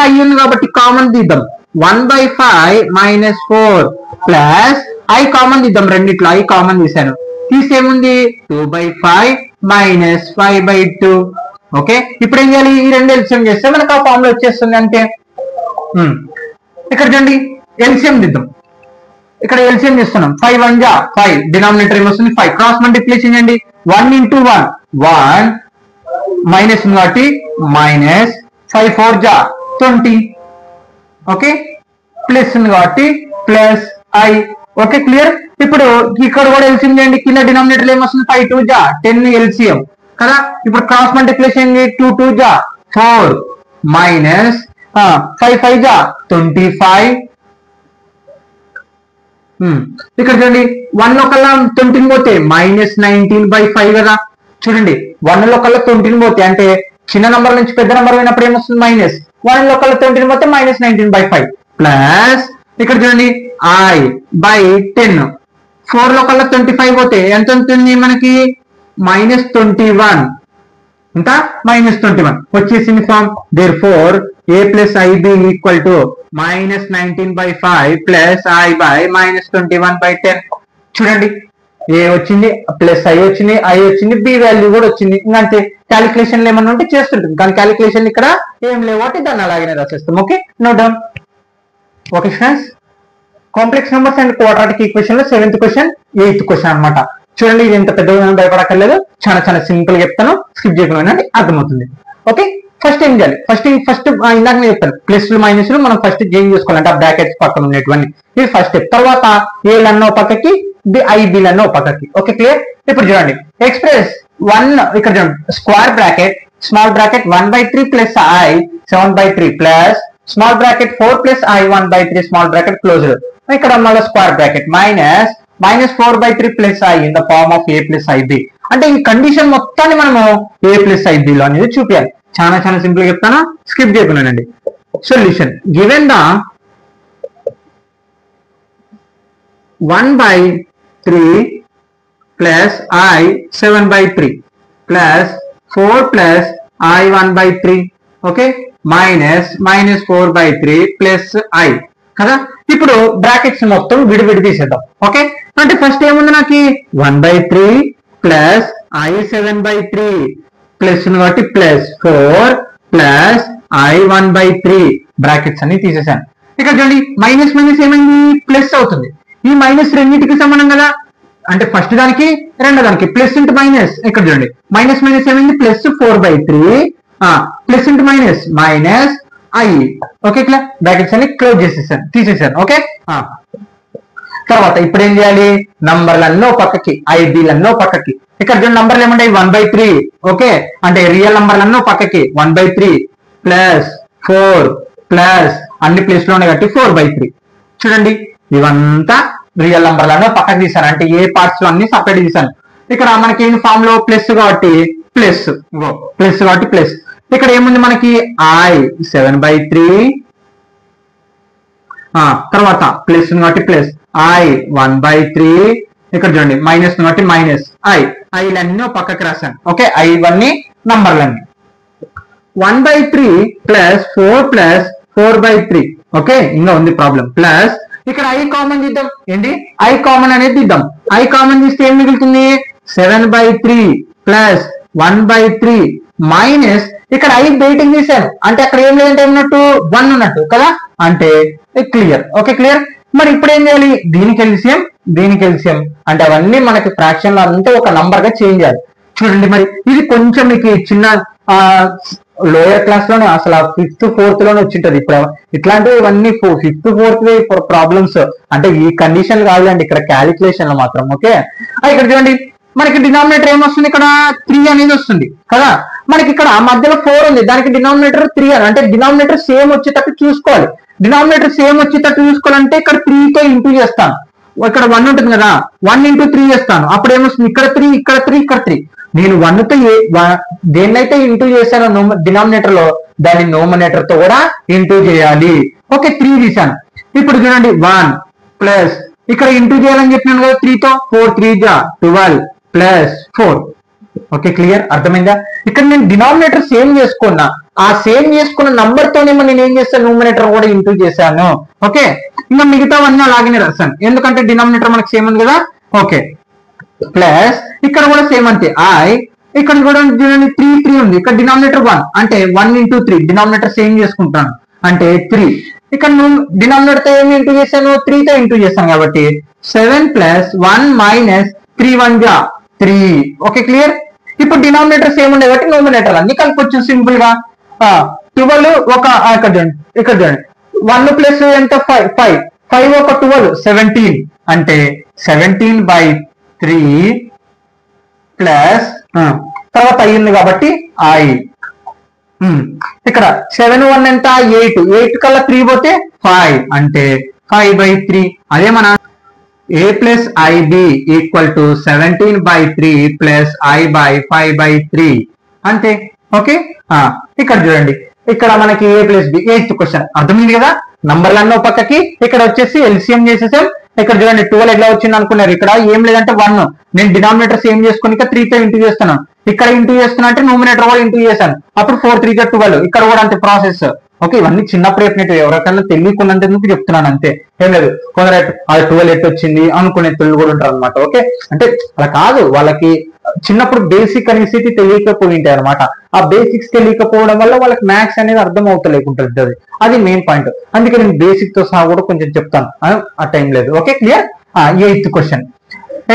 అయ్యింది కాబట్టి కామన్ తీద్దాం 1/5 -4 ప్లస్ ఐ కామన్ తీద్దాం. రెండిట్లో ఐ కామన్ తీసాను. తీసేముంది 2/5 -5/2. ఓకే ఇప్పుడు ఏం చేయాలి ఈ రెండు ఎల్సిఎం చేస్తే మనకు ఆ ఫార్ములా వచ్చేస్తుంది అంతే. ఇక్కడ చూడండి ఎల్సిఎం తీద్దాం. ఇక్కడ ఎల్సిఎం చేస్తున్నాం 5 1 జా 5 డినామినేటర్ ఏమొస్తుంది 5 క్రాస్ మల్టిప్లికేషన్ చేయండి 1 into 1 మైనస్ కాబట్టి మైనస్ 5 4 జా 20. ఓకే ప్లస్ ఉంది కాబట్టి ప్లస్ i. Okay clear. ఇప్పుడు ఇక్కడ కూడా ఎల్సిఎం చేయండి. కింద డినామినేటర్ ఏమొస్తుంది 5 2 జా 10 ఎల్సిఎం కదా. ఇప్పుడు క్రాస్ మల్టిప్లికేషన్ 2 2 జా 4 మైనస్ 5 5 జా 25. ఇక్కడ చూడండి 1 లో కల్లా 20 పోతే -19/5 కదా. చూడండి 1 లో కల్లా 20 పోతే అంటే చిన్న నంబర్ నుంచి పెద్ద నంబర్ అయినప్పుడు ఏమొస్తుంది మైనస్ 1 లో కల్లా 20 పోతే -19/5 ప్లస్ ఇక్కడ చూడండి i/10 4 లో కల్లా 25 పోతే ఎంత ఉంటుంది మనకి -21 ఇంకా -21 వచ్చేసింది form. therefore a plus ib equal to -19/5 plus i by -21/10. చూడండి ఏ వచ్చింది ప్లస్ i వచ్చింది బి వాల్యూ కూడా వచ్చింది. ఇంకంతే క్యాలిక్యులేషన్ ఏమన్నా ఉంటే చేస్తుంటుంది కానీ క్యాలిక్యులేషన్ ఇక్కడ ఏం లేవు కాబట్టి దాన్ని అలాగనే రాసేస్తాం. Okay note down. Okay friends complex numbers and quadratic equation లో 7th క్వశ్చన్ 8th క్వశ్చన్ అన్నమాట. చూడండి ఇది ఎంత పెద్దగా భయపడక్కర్లేదు చాలా సింపుల్ గా చెప్తాను స్కిప్ చేయకుండా అర్థమవుతుంది. ఓకే ఫస్ట్ ఏం చేయాలి ఫస్ట్ ఇందాక నేను చెప్తాను ప్లస్లు మైనస్లు మనం ఫస్ట్ చేంజ్ చేసుకోవాలంటే ఆ బ్రాకెట్స్ పక్కన ఉండేటువంటి ఇది ఫస్ట్ స్టెప్. తర్వాత ఏలన్నో పక్కకి ఐబీలన్నో పక్కకి. Okay clear. ఇప్పుడు చూడండి ఎక్స్ప్రెస్ 1 ఇక్కడ చూడండి square bracket small bracket 1/3 plus i 7/3 plus small bracket 4 plus i 1/3 small bracket closed. ఇక్కడ మళ్ళీ square bracket -4/3 plus i in the form of a plus ib. అంటే ఈ కండిషన్ మొత్తాన్ని మనము a ప్లస్ ib లో అనేది చూపించాలి. చాలా సింపుల్ చెప్తాను స్కిప్ చేయకున్నానండి. Solution given the 1/3 plus i 7/3 plus 4 plus i 1/3 okay -4/3 plus i కదా. ఇప్పుడు బ్రాకెట్స్ మొత్తం విడివిడి తీసేద్దాం. ఓకే అంటే ఫస్ట్ ఏముంది నాకు 1/3 ప్లస్ i 7/3 ప్లస్ కాబట్టి ప్లస్ 4 ప్లస్ i 1/3 బ్రాకెట్స్ అన్ని తీసేసాను. ఇక్కడ చూడండి మైనస్ ఏమైంది ప్లస్ అవుతుంది. ఈ మైనస్ రెండింటికి సమానం కదా అంటే ఫస్ట్ దానికి రెండో దానికి ప్లస్ ఇంటూ మైనస్, ఇక్కడ చూడండి మైనస్ మైనస్ ఏమైంది plus 4/3 plus into minus minus I. Okay ఇట్లా బ్రాకెట్స్ అన్ని క్లోజ్ చేసేసాను, తీసేసాను. ఓకే తర్వాత ఇప్పుడు ఏం చేయాలి, నంబర్లన్నో పక్కకి ఐబీలన్నో పక్కకి. ఇక్కడ చూడండి నంబర్లు ఏమంటాయి 1/3. ఓకే అంటే రియల్ నంబర్లన్నో పక్కకి 1/3 ప్లస్ 4 ప్లస్ అన్ని ప్లేస్ లో ఉన్నాయి కాబట్టి 4/3. చూడండి ఇవంతా రియల్ నంబర్లను పక్కకు తీసాను, అంటే ఏ పార్ట్స్ లో అన్ని సపరేట్ తీసాను. ఇక్కడ మనకి ఫామ్ లో ప్లస్ కాబట్టి ప్లస్, ప్లస్ కాబట్టి ప్లస్. ఇక్కడ ఏముంది మనకి ఐ 7/3 తర్వాత ప్లస్ కాబట్టి ప్లస్ ఐ 1/3. ఇక్కడ చూడండి మైనస్ కాబట్టి మైనస్ ఐలన్నీ పక్కకి రాశాను. ఓకే ఐ ఇవన్నీ నంబర్లన్నీ 1/3 ప్లస్ 4 ప్లస్ 4/3. ఓకే ఇంకా ఉంది ప్రాబ్లం. ప్లస్ ఇక్కడ ఐ కామన్ తీద్దాం, ఏంటి ఐ కామన్ అనేది తీద్దాం. ఐ కామన్ తీస్తే ఏం మిగులుతుంది 7/3 ప్లస్ 1/3 మైనస్ ఇక్కడ ఐ బయటికి తీసాను, అంటే అక్కడ ఏం లేదంటే ఏమన్నట్టు 1 ఉన్నట్టు కదా, అంటే క్లియర్. Okay clear. మరి ఇప్పుడు ఏం చేయాలి, దీనికి ఎల్సిఎం అంటే అవన్నీ మనకి ఫ్రాక్షన్ లో అంతా ఒక నంబర్ గా చేంజ్ చేయాలి. చూడండి మరి ఇది కొంచెం మీకు చిన్న లోయర్ క్లాస్ లోనే అసలు 5th 4th లోనే వచ్చింటది. ఇప్పుడు ఇట్లాంటివి ఇవన్నీ 5th 4th ప్రాబ్లమ్స్, అంటే ఈ కండిషన్ కాదండి ఇక్కడ క్యాలిక్యులేషన్ లో మాత్రం. ఓకే ఇక్కడ చూడండి మనకి డినామినేటర్ ఏమొస్తుంది, ఇక్కడ 3 అనేది వస్తుంది కదా. మనకి ఇక్కడ మధ్యలో 4 ఉంది, దానికి డినామినేటర్ 3 అని, అంటే డినామినేటర్ సేమ్ వచ్చేటట్టు చూసుకోవాలి. డినామినేటర్ సేమ్ వచ్చేటట్టు చూసుకోవాలంటే ఇక్కడ 3తో ఇంటూ చేస్తాను. ఇక్కడ 1 ఉంటుంది కదా, 1 × 3 చేస్తాను. అప్పుడు ఏమొస్తుంది ఇక్కడ 3 ఇక్కడ 3 ఇక్కడ 3. నేను 1తో దేన్నైతే ఇంటూ చేశానో డినామినేటర్ లో దాన్ని నోమినేటర్ తో కూడా ఇంటూ చేయాలి. ఓకే 3 తీసాను. ఇప్పుడు చూడండి 1 ప్లస్ ఇక్కడ ఇంటూ చేయాలని చెప్పినాను కదా 3తో, 4 3 12 ప్లస్ 4. ఓకే క్లియర్ అర్థమైందా. ఇక్కడ నేను డినామినేటర్ సేమ్ చేసుకున్నా, ఆ సేమ్ చేసుకున్న నంబర్ తోనే నేను ఏం చేస్తాను నోమినేటర్ కూడా ఇంటూ చేశాను. ఓకే ఇంకా మిగతావన్నీ అలాగనే రాస్తాను, ఎందుకంటే డినామినేటర్ మనకి సేమ్ ఉంది కదా. ఓకే ప్లస్ ఇక్కడ కూడా సేమ్ అంతే ఐ, ఇక్కడ కూడా చూడండి 3 3 ఉంది, ఇక్కడ డినామినేటర్ 1 అంటే 1 × 3 డినామినేటర్ సేమ్ చేసుకుంటాను అంటే 3. ఇక్కడ డినామినేటర్ తో ఏమి ఇంటూ చేశాను 3తో ఇంటూ చేశాను కాబట్టి 7 ప్లస్ 1 మైనస్ 3 1 3. Okay clear. ఇప్పుడు డినామినేటర్ సేమ్ ఉండే కాబట్టి నోమినేటర్ అన్ని కలపొచ్చు సింపుల్ గా. 12 ఒక ఇక్కడ చూడండి 1 ప్లస్ ఎంత 5 ఒక 12 17 అంటే 17/3 ప్లస్ తర్వాత అయ్యింది కాబట్టి ఐ. ఇక్కడ 7 1 ఎంత 8 కల్లా 3 పోతే 5 అంటే 5/3. అదే మన a plus IB equal to 17/3 plus I/5/3 అంతే. ఓకే ఇక్కడ చూడండి ఇక్కడ మనకి a plus B 8th question అర్థమైంది కదా. నంబర్లన్నో పక్కకి ఇక్కడ వచ్చేసి ఎల్సిఎం చేసేసాం. ఇక్కడ చూడండి 12 ఎట్లా వచ్చింది అనుకున్నారు, ఇక్కడ ఏం లేదంటే 1 నేను డినామినేటర్ సేమ్ చేసుకుని 3తో ఇంటూ చేస్తున్నాను, ఇక్కడ ఇంటూ చేస్తున్నా అంటే నోమినేటర్ కూడా ఇంటూ చేశాను, అప్పుడు 4 3 12. ఇక్కడ కూడా అంతే ప్రాసెస్. ఓకే ఇవన్నీ చిన్నప్పుడు చెప్పినట్టు ఎవరికైనా తెలియకున్నందుకు చెప్తున్నాను అంతే, ఏం లేదు. కొందరు అది 12 ఎట్ వచ్చింది అనుకునే తెలుగు కూడా ఉంటారు అనమాట. ఓకే అంటే అలా కాదు, వాళ్ళకి చిన్నప్పుడు బేసిక్ అనేసి తెలియకపోయి ఉంటాయి అనమాట. ఆ బేసిక్స్ తెలియకపోవడం వల్ల వాళ్ళకి మ్యాథ్స్ అనేది అర్థం అవుతలేకుంటుంది, అది మెయిన్ పాయింట్. అందుకే నేను బేసిక్ తో సహా కూడా కొంచెం చెప్తాను, ఆ టైం లేదు. Okay clear. 8th question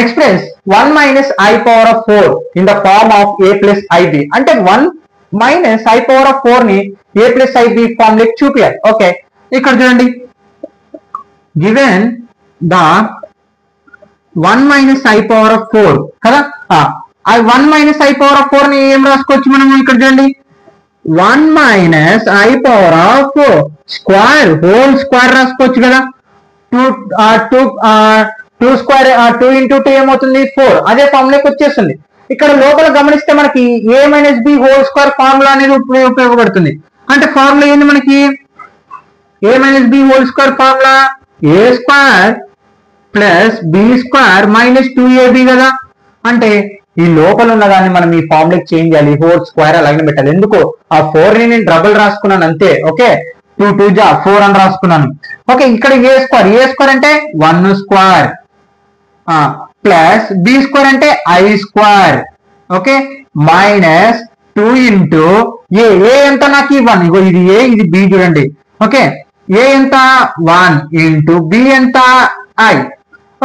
express 1 minus I/4 in the form of a plus IB, అంటే 1 మైనస్ I/4 ని a ప్లస్ ఐబి ఫార్మ్ లెక్క చూపించాలి. ఓకే ఇక్కడ చూడండి గివెన్ ద 1 మైనస్ I/4 కదా, 1 మైనస్ I/4 ని ఏం రాసుకోవచ్చు మనం, ఇక్కడ చూడండి 1 minus I/4 square whole square రాసుకోవచ్చు కదా. 2 స్క్వేర్ 2 × 2 ఏమవుతుంది 4, అదే ఫార్ములాకి వచ్చేస్తుంది. ఇక్కడ లోపల గమనిస్తే మనకి a minus B whole square formula అనేది ఉపయోగపడుతుంది. అంటే ఫార్ములా ఏంది మనకి a minus B whole square formula a square plus B square minus 2ab కదా. అంటే ఈ లోపల ఉన్న దాన్ని మనం ఈ ఫార్ములాకి చేంజ్ చేయాలి, హోల్ స్క్వేర్ అలాగే పెట్టాలి. ఎందుకు ఆ 4 ని నేను డబుల్ రాసుకున్నాను అంతే. ఓకే 2 2 4 అని రాసుకున్నాను. ఓకే ఇక్కడ a స్క్వేర్ అంటే 1 స్క్వేర్ ప్లస్ బి స్క్వేర్ అంటే I square. Okay minus 2 into a ఎంత నాకు 1, ఇగో ఇది a ఇది b చూడండి. ఓకే a ఎంత 1 ఇంటూ b ఎంత I.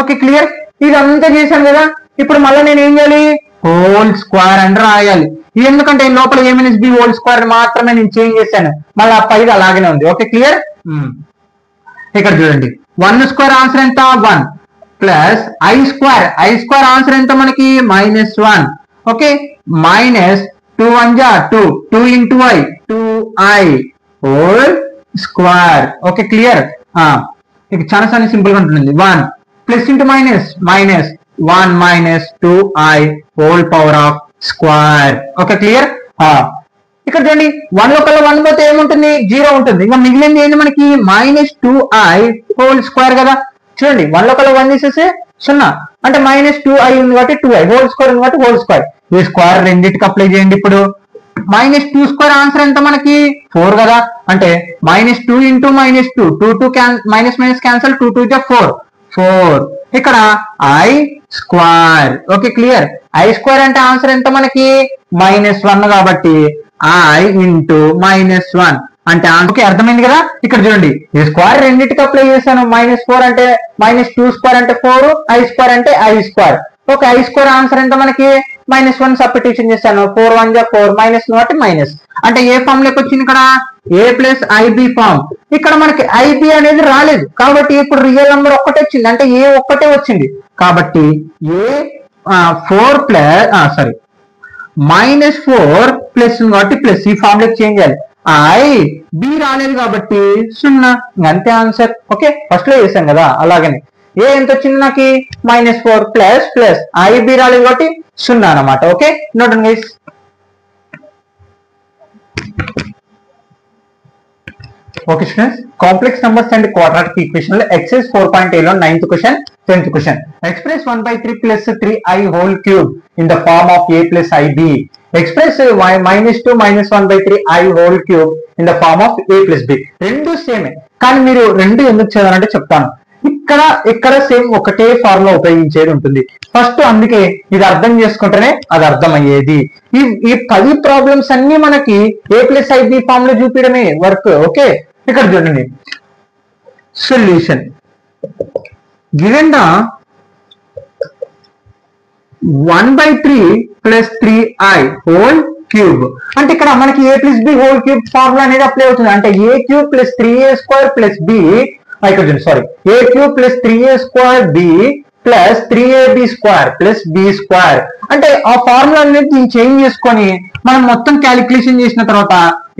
Okay clear. ఇదంతా చేశాను కదా, ఇప్పుడు మళ్ళీ నేను ఏం చేయాలి, హోల్ స్క్వేర్ అని రాయాలి. ఎందుకంటే లోపల a - b హోల్ స్క్వేర్ మాత్రమే నేను చేంజ్ చేశాను, మళ్ళీ ఆ పైది అలాగనే ఉంది. Okay clear. ఇక్కడ చూడండి 1 స్క్వేర్ ఆన్సర్ ఎంత 1 ప్లస్ i స్క్వేర్ ఆన్సర్ ఎంత మనకి -1. ఓకే మైనస్ 2 1 జా 2 2 into i 2i whole square. Okay clear. ఇక చాలా సింపుల్ గా ఉంటుంది. 1 plus into minus 1 minus 2i whole power of square. Okay clear. ఇక్కడ చూడండి 1 లో కల్లా 1 పోతే ఏముంటుంది 0 ఉంటుంది. ఇంకా మిగిలింది ఏంటి మనకి -2i హోల్ స్క్వేర్ కదా. చూడండి 1 లో కల్లా 1 తీసేస్తే 0 అంటే -2i ఉంది కాబట్టి 2i హోల్ స్క్వేర్ ఉంది కాబట్టి హోల్ స్క్వేర్. ఈ స్క్వేర్ రెండింటికి అప్లై చేయండి. ఇప్పుడు -2 స్క్వేర్ ఆన్సర్ ఎంత మనకి 4 కదా, అంటే -2 into -2 2 మైనస్ క్యాన్సల్ 2 2 4 ఇక్కడ i square. Okay clear. i square అంటే ఆన్సర్ ఎంత మనకి -1 కాబట్టి i into -1 అంటే ఓకే అర్థమైంది కదా. ఇక్కడ చూడండి ఈ స్క్వేర్ రెండింటికి అప్లై చేశాను. -4 అంటే -2 స్క్వేర్ అంటే 4, i స్క్వేర్ అంటే i square. Okay i square answer ఎంత మనకి -1 సబ్స్టిట్యూషన్ చేశాను. 4 1 జా 4 మైనస్ కాబట్టి మైనస్ అంటే ఏ ఫామ్ లోకి వచ్చింది ఇక్కడ a ప్లస్ ib ఫామ్. ఇక్కడ మనకి ib అనేది రాలేదు కాబట్టి ఇప్పుడు రియల్ నెంబర్ ఒక్కటే వచ్చింది, అంటే a ఒక్కటే వచ్చింది కాబట్టి -4 ప్లస్ కాబట్టి ప్లస్ ఈ ఫామ్ లోకి చేంజ్ చేయాలి. b రాలేదు కాబట్టి 0 అంతే ఆన్సర్. ఓకే ఫస్ట్ లో చేసాం కదా అలాగనే ఏ ఎంత వచ్చింది నాకు -4 ప్లస్ ib రాలేదు కాబట్టి 0 అన్నమాట. Okay note guys. Okay students, complex numbers and quadratic equation లో ఎక్సైజ్ 4.a లో 9th question 10th question. Express 1/3 plus 3i whole cube in the form of a plus ib. Express -2 -1/3i whole cube in the form of a plus b. రెండు సేమే కానీ మీరు రెండు ఎందుకు చదవాలంటే చెప్తాను. ఇక్కడ సేమ్ ఒకటే ఫార్ములా ఉపయోగించేది ఉంటుంది ఫస్ట్, అందుకే ఇది అర్థం చేసుకుంటేనే అది అర్థమయ్యేది. ఈ 10 ప్రాబ్లమ్స్ అన్ని మనకి a plus ib ఫామ్ లో చూపించడమే వర్క్. ఓకే ఇక్కడ చూడండి solution given the 1/3 plus 3i whole cube అంటే ఇక్కడ మనకి a plus b whole cube formula అనేది అప్లై అవుతుంది. అంటే a cube plus 3a square plus b ఇక్కడ చూడండి sorry a cube plus 3a square b plus 3ab square plus b square అంటే ఆ ఫార్ములా అనేది చేంజ్ చేసుకొని మనం మొత్తం క్యాలిక్యులేషన్ చేసిన తర్వాత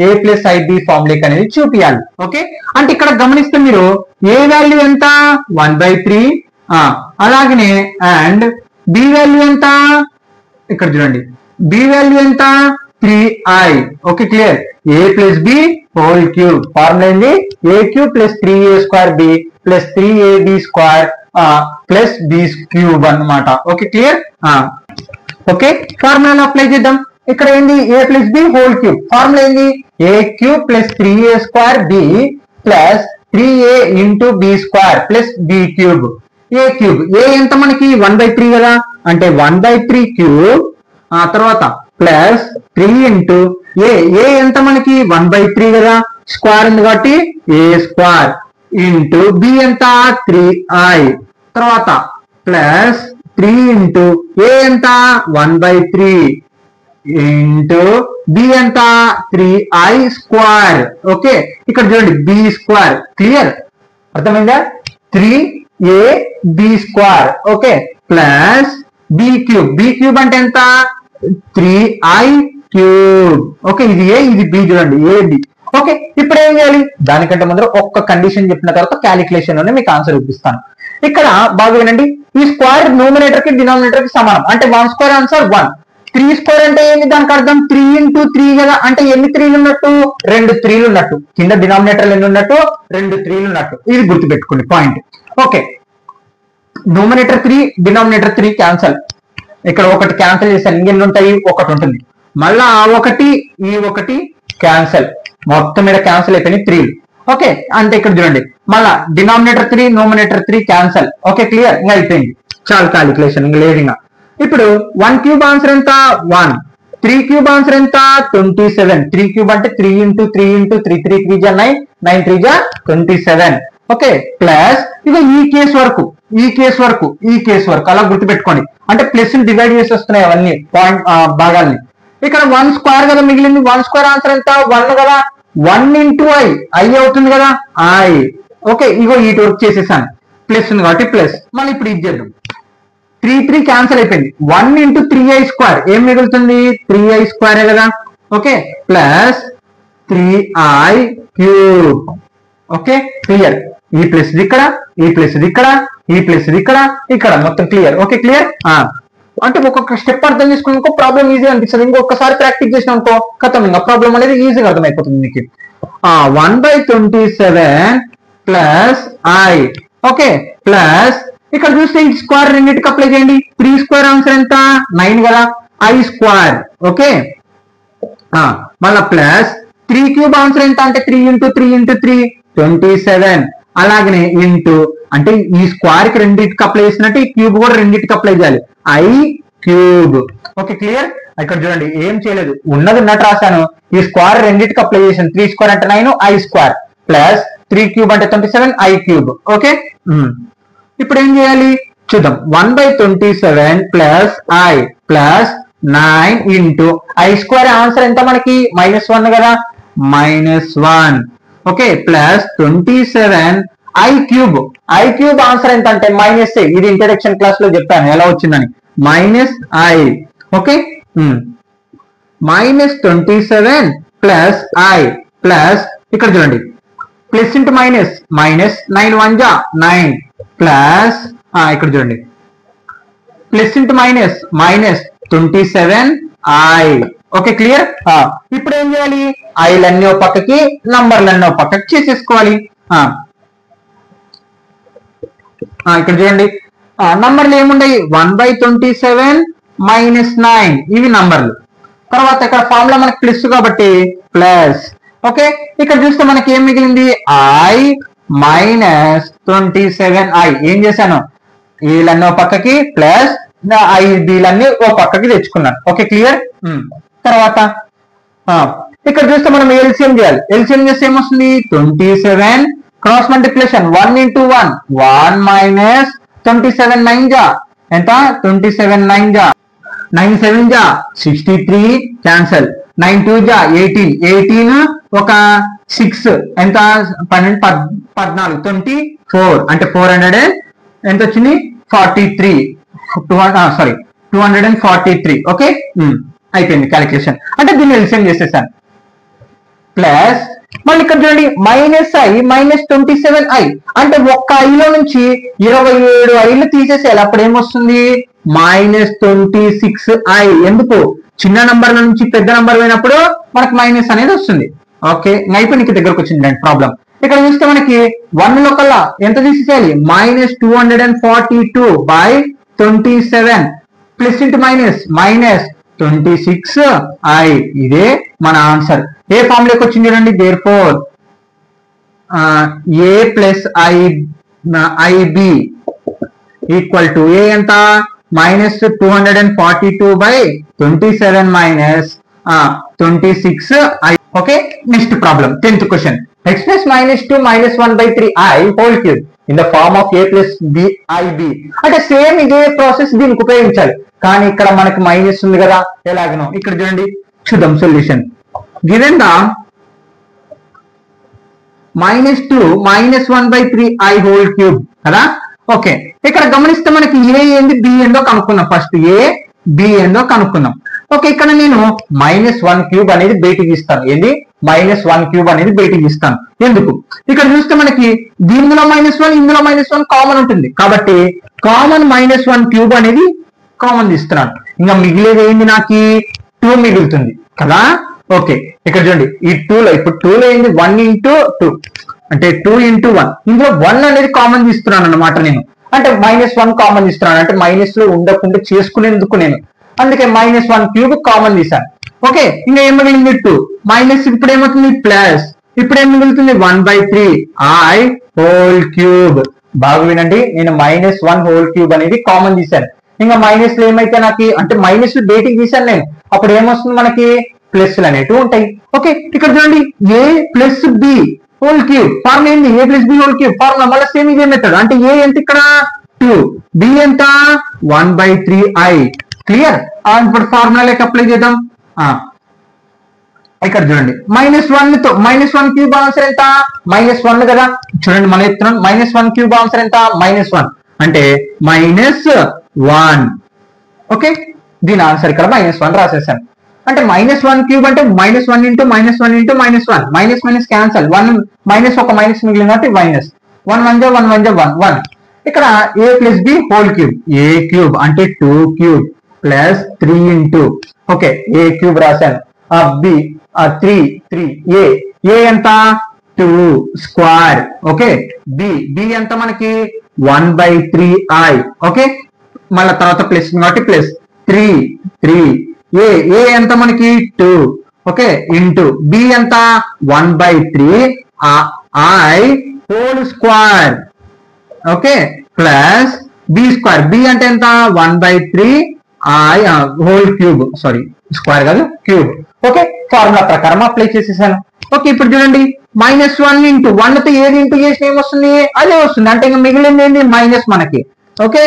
a ప్లస్ ib ఫార్ములా అనేది చూపించాలి. ఓకే అంటే ఇక్కడ గమనిస్తే మీరు a వాల్యూ ఎంత 1/3 అలాగనే అండ్ b వాల్యూ ఎంత ఇక్కడ చూడండి b వాల్యూ ఎంత 3i. Okay clear. a plus b whole cube formula ఏంది a cube plus 3a square b plus 3ab square plus b cube అన్నమాట. Okay clear. Okay formula apply చేద్దాం. ఇక్కడ ఏంది a plus b whole cube formula ఏంది a cube plus 3a square b plus 3a into b square plus b cube. a cube a ఎంత మనకి 1/3 కదా అంటే 1/3 cube తర్వాత ప్లస్ 3 ఇంటూ a ఎంత మనకి 1/3 కదా స్క్వేర్ ఉంది కాబట్టి a స్క్వేర్ ఇంటూ b ఎంత 3i తర్వాత ప్లస్ 3 ఇంటూ a ఎంత 1/3 ఇంటూ b ఎంత 3i స్క్వేర్. ఓకే ఇక్కడ చూడండి b స్క్వేర్ క్లియర్ అర్థమైందా 3ab square. Okay plus b cube అంటే ఎంత 3i క్యూబ్. ఓకే ఇది a ఇది b చూడండి ab. ఓకే ఇప్పుడు ఏం చేయాలి దానికంటే ముందర ఒక్క కండిషన్ చెప్పిన తర్వాత క్యాలిక్యులేషన్ లోనే మీకు ఆన్సర్ చూపిస్తాను. ఇక్కడ బాగా వినండి ఈ స్క్వేర్ న్యూమరేటర్ కి డినామినేటర్ కి సమానం అంటే 1 స్క్వేర్ ఆన్సర్ 1. 3 స్క్వేర్ అంటే ఏంటి దానికి అర్థం 3 into 3 కదా అంటే ఎన్ని 3లు ఉన్నట్టు 2 3లు ఉన్నట్టు కింద డినామినేటర్ ఎన్ని ఉన్నట్టు 2 3లు ఉన్నట్టు ఇది గుర్తుపెట్టుకోండి point. Okay numerator 3 denominator 3 cancel. ఇక్కడ ఒకటి క్యాన్సల్ చేశాను ఇంకెన్ని ఉంటాయి ఒకటి ఉంటుంది మళ్ళా ఆ ఒకటి ఈ ఒకటి క్యాన్సల్ మొత్తం మీద క్యాన్సల్ అయిపోయినాయి 3. ఓకే అంటే ఇక్కడ చూడండి మళ్ళా denominator 3 numerator 3 cancel. Okay clear ఇంకా అయిపోయింది చాలు క్యాలిక్యులేషన్ ఇంకా లేదు. ఇంకా ఇప్పుడు 1 క్యూబ్ ఆన్సర్ ఎంత 1 3 క్యూబ్ ఆన్సర్ ఎంత 27. 3 క్యూబ్ అంటే 3 into 3 into 3 3 3 9 9 3 27. ఓకే ప్లస్ ఇక ఈ కేసు వరకు ఈ కేసు వరకు అలా గుర్తుపెట్టుకోండి. అంటే ప్లస్ డివైడ్ చేసి వస్తున్నాయి అవన్నీ పాయింట్ భాగాల్ని. ఇక్కడ 1 స్క్వేర్ కదా మిగిలింది, 1 స్క్వేర్ ఆన్సర్ ఎంత 1 కదా, 1 ఇంటూ ఐ అవుతుంది కదా ఐ. ఓకే ఇగో ఈ వర్క్ చేసేసాను, ప్లస్ ఉంది కాబట్టి ప్లస్. మళ్ళీ ఇప్పుడు ఇది చేద్దాం. 3 క్యాన్సిల్ అయిపోయింది. 1 ఇంటూ 3i స్క్వేర్ ఏం మిగులుతుంది 3i స్క్వేరే కదా. Okay plus 3i cube. Okay clear. ఈ ప్లస్ ఇక్కడ, ఈ ప్లస్ ఇక్కడ, ఈ ప్లస్ ఇక్కడ, ఇక్కడ మొత్తం క్లియర్. Okay clear. అంటే ఒక్కొక్క స్టెప్ అర్థం చేసుకుని ఇంకో ప్రాబ్లం ఈజీ అనిపిస్తుంది. ఇంకొకసారి ప్రాక్టీస్ చేసినా అనుకో కథం ఇంకా ప్రాబ్లం అనేది ఈజీగా అర్థమైపోతుంది మీకు. 1/27 ప్లస్ ఐ. ఓకే ప్లస్ ఇక్కడ చూస్తే ఈ స్క్వేర్ రెండింటికి అప్లై చేయండి. 3 స్క్వేర్ ఆన్సర్ ఎంత 9 కదా, ఐ స్క్వేర్. ఓకే మళ్ళా ప్లస్ 3 క్యూబ్ ఆన్సర్ ఎంత అంటే 3 ఇంటూ 3 ఇంటూ 3 27. అలాగనే ఇంటూ అంటే ఈ స్క్వేర్ కి రెండింటికి అప్లై చేసినట్టు ఈ క్యూబ్ కూడా రెండింటికి అప్లై చేయాలి, ఐ క్యూబ్. Okay clear. ఇక్కడ చూడండి ఏం చేయలేదు, ఉన్నది ఉన్నట్టు రాశాను. ఈ స్క్వేర్ రెండింటికి అప్లై చేసాను. 3 స్క్వేర్ అంటే 9 ఐ స్క్వేర్ ప్లస్ 3 క్యూబ్ అంటే 27 ఐ క్యూబ్. ఓకే ఇప్పుడు ఏం చేయాలి చూద్దాం. 1/27 plus I plus 9 into I square answer ఎంత మనకి -1 కదా, -1. Okay plus 27 I cube. I cube answer ఎంత అంటే -a. ఇది ఇంట్రడక్షన్ క్లాస్ లో చెప్పాను ఎలా వచ్చిందని, -i. Okay -27 plus I plus ఇక్కడ చూడండి ప్లస్ ఇంటూ మైనస్, -9 1 జా 9 ప్లస్ ఇక్కడ చూడండి plus into minus, -27 I. Okay clear. ఇప్పుడు ఏం చేయాలి, ఐలన్నీ ఒక పక్కకి నంబర్లన్నీ ఒక పక్కకి చేసేసుకోవాలి. ఇక్కడ చూడండి నంబర్లు ఏముండయి 1/27 -9 ఇవి నంబర్లు. తర్వాత ఇక్కడ ఫార్ములా మనకి ప్లస్ కాబట్టి ప్లస్. ఓకే ఇక్కడ చూస్తే మనకి ఏం మిగిలింది ఐ -27 ఐ. ఏం చేశాను వీళ్ళన్నీ ఒక పక్కకి ప్లస్ ఐ వీళ్ళన్నీ ఒక పక్కకి తెచ్చుకున్నాను. Okay clear. తర్వాత ఇక్కడ చూస్తే మనం ఎల్సిఎం చేయాలి. ఎల్సిఎం చేస్తే ఏమొస్తుంది 27 క్రాస్ మల్టిప్లికేషన్ 1 ఇంటూ 1 1 మైనస్ 27 9 జా ఎంత 27 9 జా 9 7 జా 63 క్యాన్సల్ 9 2 జా 18 18 ఒక 6 ఎంత 12 14 24 అంటే 400 ఎంత వచ్చింది 43 243. ఓకే అయిపోయింది క్యాలిక్యులేషన్. అంటే దీన్ని ఎల్సిఎం చేసేసాను. ప్లస్ మళ్ళీ ఇక్కడ చూడండి -27 ఐ అంటే ఒక్క ఐలో నుంచి 27 ఐలు తీసేసేయాలి. అప్పుడు ఏమొస్తుంది -26 ఐ. ఎందుకు చిన్న నంబర్ల నుంచి పెద్ద నంబర్ పోయినప్పుడు మనకు మైనస్ అనేది వస్తుంది. ఓకే అయిపోయి దగ్గరకు వచ్చింది ప్రాబ్లం. ఇక్కడ చూస్తే మనకి 1 లో కల్లా ఎంత తీసేయాలి -242/27 ప్లస్ ఇంటూ మైనస్ 26 ఐ. ఇదే మన ఆన్సర్. ఏ ఫామ్ లోకి వచ్చింది చూడండి. Therefore a plus IB equal to a ఎంత -242/27 -26 i. Okay next problem 10th question. Express -2 -1/3i whole cube in the form of a plus bib. అంటే సేమ్ ఇదే process దీనికి ఉపయోగించాలి, కానీ ఇక్కడ మనకి మైనస్ ఉంది కదా ఎలాగనో. ఇక్కడ చూడండి చూద్దాం solution. Given the -2 -1/3i whole cube కదా. ఓకే ఇక్కడ గమనిస్తే మనకి ఏ ఏంది బి ఏందో కనుక్కుందాం. ఫస్ట్ ఏ బి ఏందో కనుక్కుందాం. ఓకే ఇక్కడ నేను -1 క్యూబ్ అనేది బయటికి ఇస్తాను. ఏంది -1 క్యూబ్ అనేది బయటికి ఇస్తాను. ఎందుకు ఇక్కడ చూస్తే మనకి దీనిలో -1 ఇందులో -1 కామన్ ఉంటుంది కాబట్టి కామన్ -1 క్యూబ్ అనేది కామన్ తీస్తున్నాను. ఇంకా మిగిలేది ఏంది నాకు 2 మిగులుతుంది కదా. ఓకే ఇక్కడ చూడండి ఈ 2 లో ఇప్పుడు 2 లో ఏంది 1 ఇంటూ 2 అంటే 2 ఇంటూ 1 ఇందులో 1 అనేది కామన్ తీస్తున్నాను అన్నమాట నేను. అంటే -1 కామన్ తీస్తున్నాను అంటే మైనస్ లో ఉండకుండా చేసుకునేందుకు నేను అందుకే -1 క్యూబ్ కామన్ తీసాను. ఓకే ఇంకా ఏం మిగిలింది 2 మైనస్ ఇప్పుడు ఏమవుతుంది ప్లస్ ఇప్పుడు ఏం మిగులుతుంది 1/3i హోల్ క్యూబ్. బాగా వినండి నేను -1 హోల్ క్యూబ్ అనేది కామన్ తీసాను. ఇంకా మైనస్ లో ఏమైతే నాకు అంటే మైనస్ బయటికి తీసాను నేను. అప్పుడు ఏమొస్తుంది మనకి ప్లస్లు అనేవి ఉంటాయి. ఓకే ఇక్కడ చూడండి a plus b whole cube formula ఏంది a plus b whole cube formula మళ్ళీ సేమ్ ఇదే మెథడ్. అంటే ఏ ఎంత ఇక్కడ 2, b ఎంత 1/3i. క్లియర్. ఇప్పుడు ఫార్ములాలోకి అప్లై చేద్దాం. ఇక్కడ చూడండి -1 తో -1 క్యూబ్ ఆన్సర్ ఎంత -1 కదా. చూడండి మనం చెప్తున్నాం -1 క్యూబ్ ఆన్సర్ ఎంత -1 అంటే -1. ఓకే, దీని ఆన్సర్ ఇక్కడ -1 రాసేసాను. అంటే -1 క్యూబ్ అంటే -1 into -1 into -1 minus cancel 1 minus ఒక మైనస్ మిగిలిన కాబట్టి -1 1 1 1 1. ఇక్కడ a plus b whole cube, a cube అంటే 2 cube plus 3 into okay a cube రాశాను. b 3 a ఎంత 2 స్క్వేర్. ఓకే, b ఎంత మనకి 1/3i. ఓకే, మళ్ళీ తర్వాత ప్లస్ కాబట్టి ప్లస్ 3 a ఎంత మనకి 2 ఓకే ఇంటూ b ఎంత 1/3i whole square. Okay, plus b square, b అంటే ఎంత 1/3i whole cube, sorry square కాదు క్యూబ్. ఓకే, ఫార్ములా ప్రకారం అప్లై చేసేసాను. ఓకే, ఇప్పుడు చూడండి -1 ఇంటూ 1 తో ఏది ఇంటూ చేసిన ఏమొస్తుంది అదే వస్తుంది. అంటే ఇంకా మిగిలింది ఏంటి మైనస్ మనకి. ఓకే,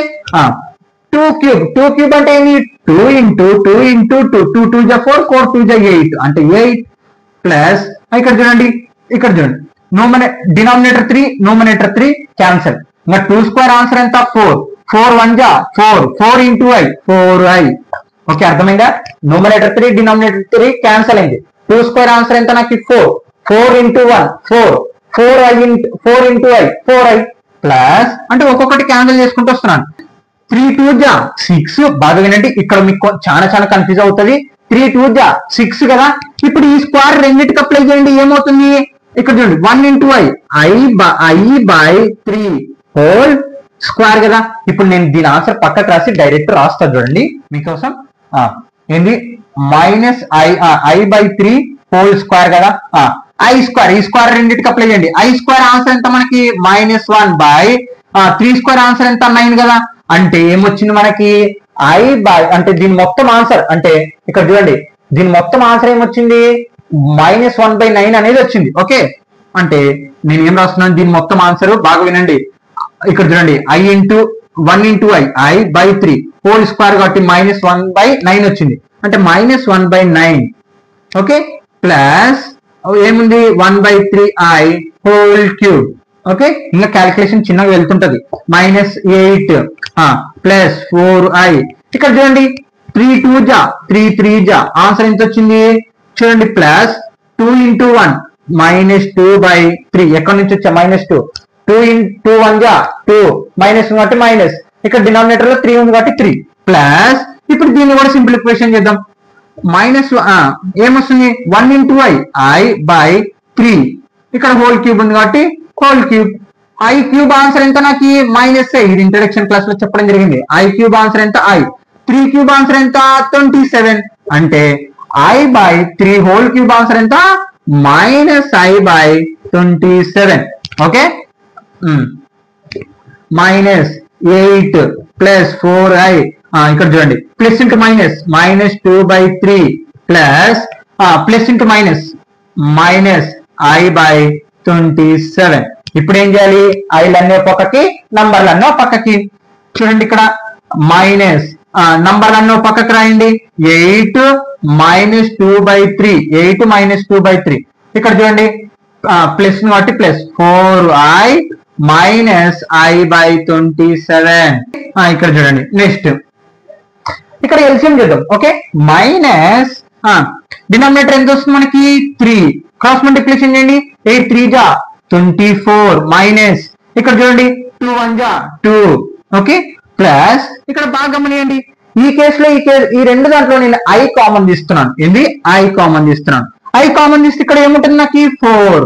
2 క్యూబ్ అంటే ఏంటి 2 ఇంటూ 2 ఇంటూ 2 2 2 జా 4 4 2 జా 8 అంటే 8 ప్లస్ ఇక్కడ చూడండి డినామినేటర్ 3 న్యూమరేటర్ 3 క్యాన్సల్. ఇంకా 2 స్క్వేర్ ఆన్సర్ ఎంత 4 4 1 జా 4 ఇంటూ i 4i. ఓకే, అర్థమైందా. న్యూమరేటర్ 3 డినామినేటర్ 3 క్యాన్సల్ అయింది. 2 స్క్వేర్ ఆన్సర్ ఎంత నాకు 4 into 1 4 into i 4i plus అంటే ఒక్కొక్కటి క్యాన్సల్ చేసుకుంటూ వస్తున్నాను. 3 2 జా 6. బాగా వినండి, ఇక్కడ మీకు చాలా కన్ఫ్యూజ్ అవుతుంది. 3 2 జా 6 కదా. ఇప్పుడు ఈ స్క్వేర్ రెండింటికి అప్లై చేయండి ఏమవుతుంది. ఇక్కడ చూడండి 1 ఇంటూ i/3 హోల్ స్క్వేర్ కదా. ఇప్పుడు నేను దీని ఆన్సర్ పక్కకు రాసి డైరెక్ట్ రాస్తా చూడండి మీకోసం. ఏంది -i/3 హోల్ స్క్వేర్ కదా. ఈ స్క్వేర్ రెండింటికి అప్లై చేయండి. i స్క్వేర్ ఆన్సర్ ఎంత మనకి -1/3 స్క్వేర్ ఆన్సర్ ఎంత 9 కదా. అంటే ఏమొచ్చింది మనకి అంటే దీని మొత్తం ఆన్సర్ అంటే ఇక్కడ చూడండి దీని మొత్తం ఆన్సర్ ఏమొచ్చింది -1/9 అనేది వచ్చింది. ఓకే, అంటే నేను ఏం రాస్తున్నాను దీని మొత్తం ఆన్సర్ బాగా వినండి. ఇక్కడ చూడండి i/1 into i/3 whole square కాబట్టి -1/9 వచ్చింది. అంటే -1/9 ఓకే ప్లస్ ఏముంది 1/3i హోల్ క్యూబ్. ఓకే, ఇంకా క్యాలిక్యులేషన్ చిన్నగా వెళ్తుంటది. -8 ప్లస్ 4i. ఇక్కడ చూడండి 3 2 జా 3 జా ఆన్సర్ ఎంత వచ్చింది చూడండి ప్లస్ 2 ఇంటూ 1 -2/3. ఎక్కడి నుంచి వచ్చా -2 2 ఇంటూ 1 జా 2 మైనస్ కాబట్టి మైనస్. ఇక్కడ డినామినేటర్ లో 3 ఉంది కాబట్టి 3 ప్లస్ ఇప్పుడు దీన్ని కూడా సింప్లిఫికేషన్ చేద్దాం. ఏమొస్తుంది 1 ఇంటూ i/3. ఇక్కడ హోల్ క్యూబ్ ఉంది కాబట్టి whole cube. i cube answer ఎంత నాకు -8. ఇది ఇంట్రడక్షన్ క్లాస్ లో చెప్పడం జరిగింది. i క్యూబ్ ఆన్సర్ ఎంత 3 క్యూబ్ ఆన్సర్ ఎంత 27. అంటే i/3 హోల్ క్యూబ్ ఆన్సర్ ఎంత -i/27. Okay, -8 plus 4i. ఇక్కడ చూడండి plus into minus -2/3 plus plus into minus -i/27. ఇప్పుడు ఏం చేయాలి ఐలన్నీ పక్కకి నంబర్లన్నీ పక్కకి. చూడండి ఇక్కడ మైనస్ నంబర్లన్నీ పక్కకి రాయండి. 8 -2/3 8 -2/3. ఇక్కడ చూడండి ప్లస్ కాబట్టి ప్లస్ 4i -i/27. ఇక్కడ చూడండి నెక్స్ట్ ఇక్కడ ఎల్సిఎం చేద్దాం. ఓకే, మైనస్ డినామినేటర్ ఎంత వస్తుంది మనకి 3 క్రాస్ మల్టిప్లికేషన్ చేయండి. 8 3 జా 24 మైనస్ ఇక్కడ చూడండి 2 1 జా 2. ఓకే, ప్లస్ ఇక్కడ బాగా గమనియండి ఈ కేసులో ఈ రెండు దాంట్లో నేను i కామన్ తీస్తున్నాను. ఏంది i కామన్ తీస్తున్నాను. i కామన్ తీస్తే ఇక్కడ ఏముంటుంది నాకు 4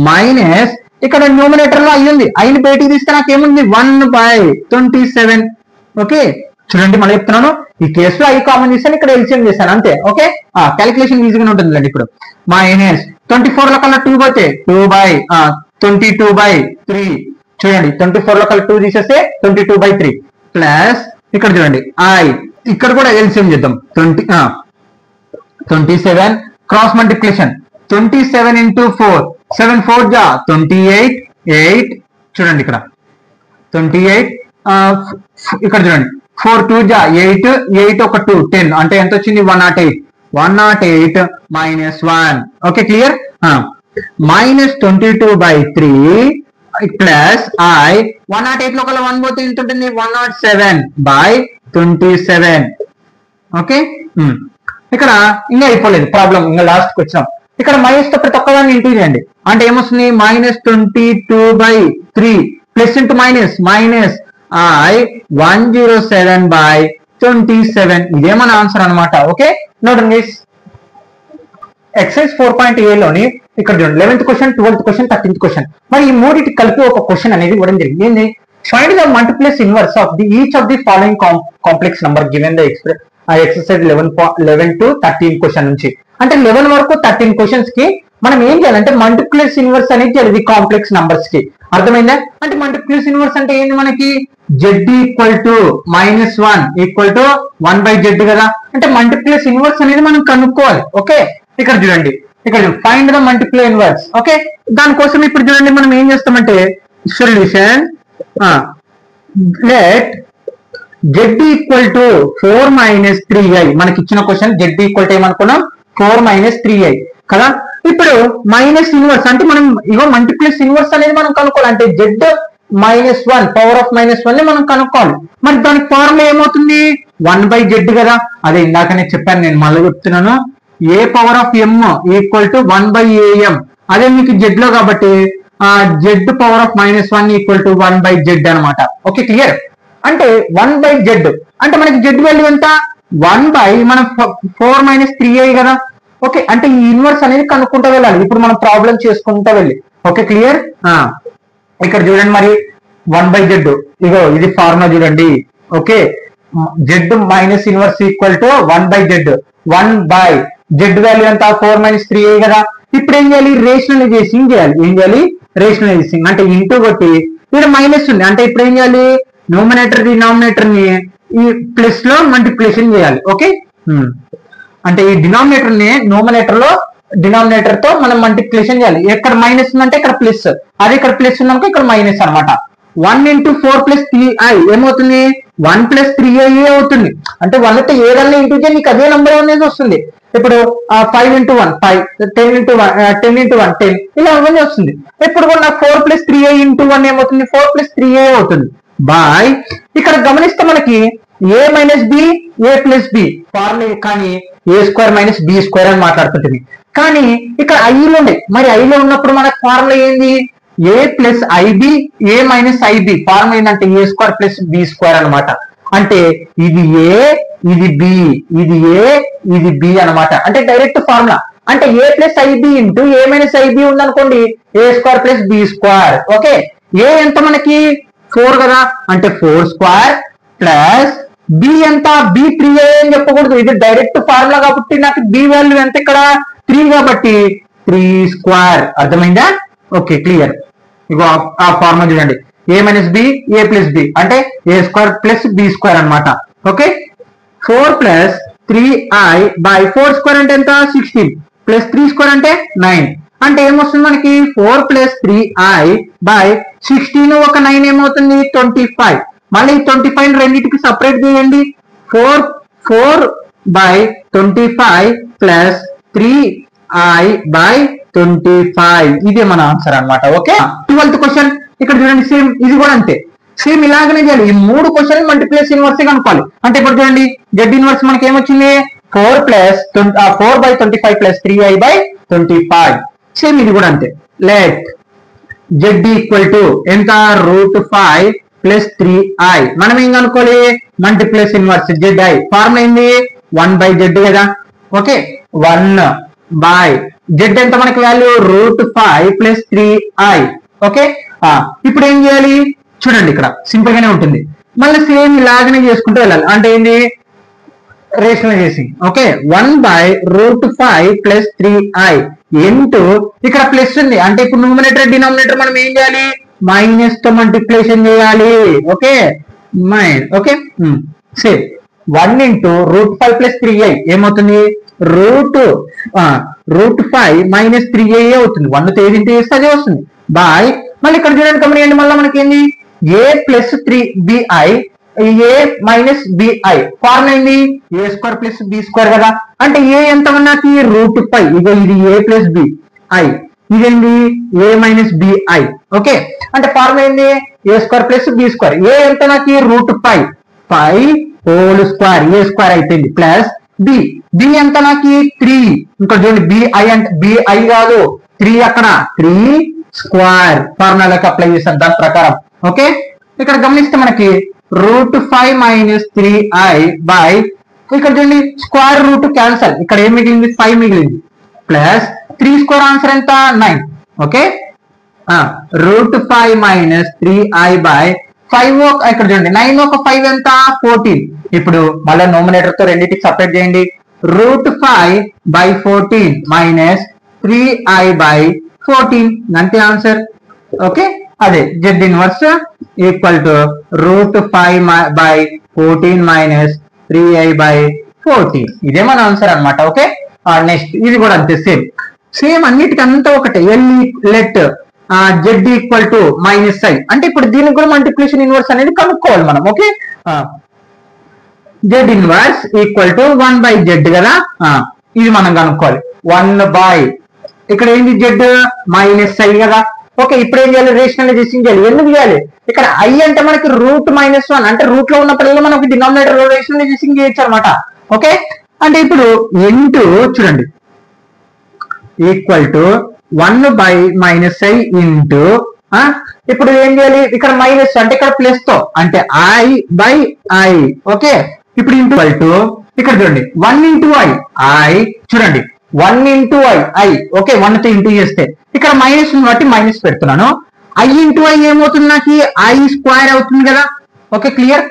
మైనస్ ఇక్కడ న్యూమరేటర్ లో i ఉంది. iని బయటికి తీస్తే నాకు ఏముంది 1/27. ఓకే, చూడండి మళ్ళీ చెప్తున్నాను ఈ కేసులో i కామన్ తీస్తాను, ఇక్కడ ఎల్సిఎం చేశాను అంతే. ఓకే, క్యాలిక్యులేషన్ ఈజీగా ఉంటుందండి. ఇప్పుడు -24 లో కల్లా 2 పోతే 22/3. చూడండి 24 లో కల్లా 2 తీసేస్తే 22/3 ప్లస్ ఇక్కడ చూడండి i ఇక్కడ కూడా ఎల్సిఎం చేద్దాం. 27 క్రాస్ మల్టిప్లికేషన్ 27 ఇంటూ 4 7 4 జా 28 8. చూడండి ఇక్కడ 28 ఇక్కడ చూడండి 4 2 జా 8 8 ఒక 2 10 అంటే ఎంత వచ్చింది 108 minus 1. Okay clear. Minus 22/3 plus I 108 లో కల్లా 1 పోతే ఎంత ఉంటుంది 107/27. ఓకే ఇక్కడ ఇంకా అయిపోలేదు ప్రాబ్లం, ఇంకా లాస్ట్ కి వచ్చాం. ఇక్కడ మైనస్ తో ప్రతి ఒక్కదాన్ని ఇంటూ చేయండి అంటే ఏమొస్తుంది minus 22/3 plus into minus I 107/27. ఇదే మన ఆన్సర్ అనమాట. ఓకే నోటండి ఎక్సైజ్ 4.a లోని ఇక్కడ చూడండి 11th question 12th question 13th question. మరి ఈ మూడింటి కలిపి ఒక క్వశ్చన్ అనేది ఇవ్వడం జరిగింది. ఏంది find the multiplicative inverse of the each of the following complex number given the exercise 11 to 13 question నుంచి. అంటే 11 వరకు 13 క్వశ్చన్స్ కి మనం ఏం చేయాలంటే మల్టిప్లస్ ఇన్వర్స్ అనేది చేయాలి కాంప్లెక్స్ నంబర్స్ కి. అర్థమైందా? అంటే మల్టిప్లస్ ఇన్వర్స్ అంటే ఏంటి మనకి z equal to -1 equal to 1/z కదా. అంటే మల్టిప్లస్ ఇన్వర్స్ అనేది మనం కనుక్కోవాలి. ఓకే ఇక్కడ చూడండి ఇక్కడ find the multiply inverse. Okay దానికోసం ఇప్పుడు చూడండి మనం ఏం చేస్తామంటే solution let z equal to 4 - 3i. మనకి ఇచ్చిన క్వశ్చన్ z ఈక్వల్ టు ఏమనుకున్నాం 4 - 3i కదా. ఇప్పుడు మైనస్ ఇన్వర్స్ అంటే మనం ఇగో మల్టిప్లస్ ఇన్వర్స్ అనేది మనం కనుక్కోవాలి. అంటే z -1 పవర్ ఆఫ్ -1 ని మనం కనుక్కోవాలి. మరి దానికి ఫార్ములా ఏమవుతుంది 1/z కదా. అదే ఇందాకనే చెప్పాను, నేను మళ్ళీ చెప్తున్నాను. a power of m equal to 1/am. అదే మీకు z లో కాబట్టి z power of -1 equal to 1/z అనమాట. Okay clear. అంటే 1/z అంటే మనకి z వాల్యూ ఎంత 1 మనం 4 - 3i కదా. ఓకే అంటే ఈ ఇన్వర్స్ అనేది కనుక్కుంటూ వెళ్ళాలి. ఇప్పుడు మనం ప్రాబ్లం చేసుకుంటూ వెళ్ళి. Okay clear. ఇక్కడ చూడండి మరి 1/z ఇగో ఇది ఫార్ములా చూడండి. Okay z minus inverse equal to 1/z 1/z value ఎంత 4 - 3i కదా. ఇప్పుడు ఏం చేయాలి రేషనలైజేషన్ చేయాలి. ఏం చేయాలి రేషనలైజేషన్ అంటే ఇంటూ కొట్టి ఇక్కడ మైనస్ ఉంది అంటే ఇప్పుడు ఏం చేయాలి న్యూమరేటర్ డినామినేటర్ ని ఈ ప్లస్ లో మల్టిప్లికేషన్ చేయాలి. ఓకే అంటే ఈ డినామినేటర్ ని న్యూమరేటర్ లో డినామినేటర్ తో మనం మల్టిప్లికేషన్ చేయాలి. ఎక్కడ మైనస్ ఉందంటే ఇక్కడ ప్లస్, అదే ఇక్కడ ప్లస్ ఉందనుకో ఇక్కడ మైనస్ అనమాట. 1 × 4 + 3i ఏమవుతుంది 1 + 3i అవుతుంది. అంటే 1 తో ఏదన్నా ఇంటూ చేయి నీకు అదే నెంబర్ అనేది వస్తుంది. ఇప్పుడు 5 × 1 5 10 × 1 10 ఇలా అవన్నీ వస్తుంది. ఇప్పుడు కూడా 4 + 3i × 1 ఏమవుతుంది 4 + 3i అవుతుంది బాయ్. ఇక్కడ గమనిస్తే మనకి a - b a + b formula కానీ a² - b² అని మాట్లాడుతుంటుంది. కానీ ఇక్కడ ఐలో ఉండే మరి ఐలో ఉన్నప్పుడు మనకు ఫార్ములా ఏంది a + ib a - ib formula ఏంటంటే a² + b² అనమాట. అంటే ఇది a ఇది b ఇది a ఇది b అనమాట. అంటే డైరెక్ట్ ఫార్ములా. అంటే a + ib × a - ib ఉందనుకోండి a² + b². ఓకే a ఎంత మనకి 4 కదా అంటే 4² ప్లస్ b ఎంత b 3i అని చెప్పకూడదు. ఇది డైరెక్ట్ ఫార్ములా కాబట్టి నాకు b వాల్యూ ఎంత ఇక్కడ 3 కాబట్టి 3². అర్థమైందా? Okay clear. ఇగో ఆ ఫార్ములా చూడండి a - b a + b అంటే a² + b² అనమాట. ఓకే 4 + 3i/4² అంటే ఎంత 16 ప్లస్ 3² అంటే 9 అంటే ఏమొస్తుంది మనకి 4 + 3i/16 ఒక 9 ఏమవుతుంది 25. మళ్ళీ 25 రెండింటికి సపరేట్ చేయండి 4/25 ప్లస్ 3i/25 ఇదే మన ఆన్సర్ అన్నమాట. ఓకే 12th క్వశ్చన్ ఇక్కడ చూడండి సేమ్ ఇది కూడా అంతే సేమ్ ఇలాగనే చేయాలి. ఈ 3 క్వశ్చన్ మల్టిప్లస్ ఇన్వర్స్ కనుక్కోవాలి. అంటే ఇప్పుడు చూడండి z ఇన్వర్స్ మనకి ఏమొచ్చింది 4/25 ప్లస్ 3i/25 సేమ్ ఇది కూడా అంతే. లెట్ z ఈక్వల్ టు ఎంత √5 ప్లస్ 3i మనం ఏం కనుక్కోవాలి మల్టిప్లస్ ఇన్వర్స్ zi ఫార్ములా ఏంది 1/z కదా. ఓకే 1/z ఎంత మనకి వాల్యూ √5 ప్లస్ 3i. ఓకే ఇప్పుడు ఏం చేయాలి చూడండి ఇక్కడ సింపుల్ గానే ఉంటుంది. మళ్ళీ సేమ్ ఇలాగనే చేసుకుంటూ వెళ్ళాలి. అంటే ఏంది rationalization. Okay 1/√5 plus 3i into ఇక్కడ ప్లస్ ఉంది అంటే ఇప్పుడు న్యూమరేటర్ డినామినేటర్ మనం ఏం చేయాలి మైనస్ తో మల్టిప్లికేషన్ చేయాలి. Okay okay same 1 × √5 plus 3i ఏమవుతుంది √5 - 3i అవుతుంది. 1 తో ఏది ఇంటూ చేస్తే అదే వస్తుంది బాయ్. మళ్ళీ ఇక్కడ చూడండి గమనియండి మళ్ళీ మనకి ఏంది ఏ ప్లస్ 3bi ఏ మైనస్ బిఐ ఫార్ములా ఏంది ఏ స్క్వేర్ ప్లస్ బి స్క్వేర్ కదా. అంటే ఏ ఎంత నాకు రూట్ పై ఇగో ఇది ఏ ప్లస్ బి ఐ ఇదేంటి ఏ మైనస్ బిఐ. ఓకే అంటే ఫార్ములా ఏంది ఏ square plus B square. A ఎంత నాకు రూట్ పై పై హోల్ స్క్వేర్ ఏ స్క్వేర్ అయిపోయింది ప్లస్ బి. బి ఎంత నాకు 3 ఇంకా చూడండి బిఐ అంటే బిఐ కాదు 3 అక్కడ 3 స్క్వేర్ ఫార్ములాకి అప్లై చేశారు దాని ప్రకారం. ఓకే ఇక్కడ గమనిస్తే మనకి √5 మైనస్ 3i బై ఇక్కడ చూడండి స్క్వేర్ రూట్ క్యాన్సల్ ఇక్కడ ఏం మిగిలింది 5 మిగిలింది ప్లస్ 3 స్క్వేర్ ఆన్సర్ ఎంత 9. ఓకే √5 మైనస్ 3i బై 5 ఇక్కడ చూడండి 9 ఒక 5 ఎంత 14. ఇప్పుడు మళ్ళీ నోమినేటర్ తో రెండింటికి సపరేట్ చేయండి. √5 బై 14 మైనస్ 3i బై 14 అంతే ఆన్సర్. ఓకే అదే z inverse equal to √5 by 14 minus 3i by 14 ఇదే మన ఆన్సర్ అనమాట. ఓకే నెక్స్ట్ ఇది కూడా అంతే సేమ్ అన్నిటికంతా ఒకటే let z equal to minus i అంటే ఇప్పుడు దీనికి కూడా మల్టిప్లికేషన్ ఇన్వర్స్ అనేది కనుక్కోవాలి మనం. Okay z inverse equal to 1 by z కదా ఇది మనం కనుక్కోవాలి. 1 బై ఇక్కడ ఏంది z మైనస్ i కదా. ఓకే ఇప్పుడు ఏం చేయాలి రేషనలైజేషన్ చేయాలి. ఎందుకు చేయాలి ఇక్కడ i అంటే మనకి √-1 అంటే రూట్ లో ఉన్నప్పుడు మనకి డినామినేటర్ లో రేషనలైజేషన్ చేయొచ్చు అనమాట. ఓకే అంటే ఇప్పుడు ఇంటూ చూడండి equal to 1 by minus i into ఇప్పుడు ఏం చేయాలి ఇక్కడ మైనస్ అంటే ఇక్కడ ప్లస్ తో అంటే i బై i. ఓకే ఇప్పుడు ఈక్వల్ టు ఇక్కడ చూడండి 1 ఇంటూ i చూడండి 1 ఇంటూ i ఓకే 1 తో ఇంటూ చేస్తే ఇక్కడ మైనస్ బట్టి మైనస్ పెడుతున్నాను. i ఇంటూ i ఏమవుతుంది నాకు i స్క్వేర్ అవుతుంది కదా. ఓకే క్లియర్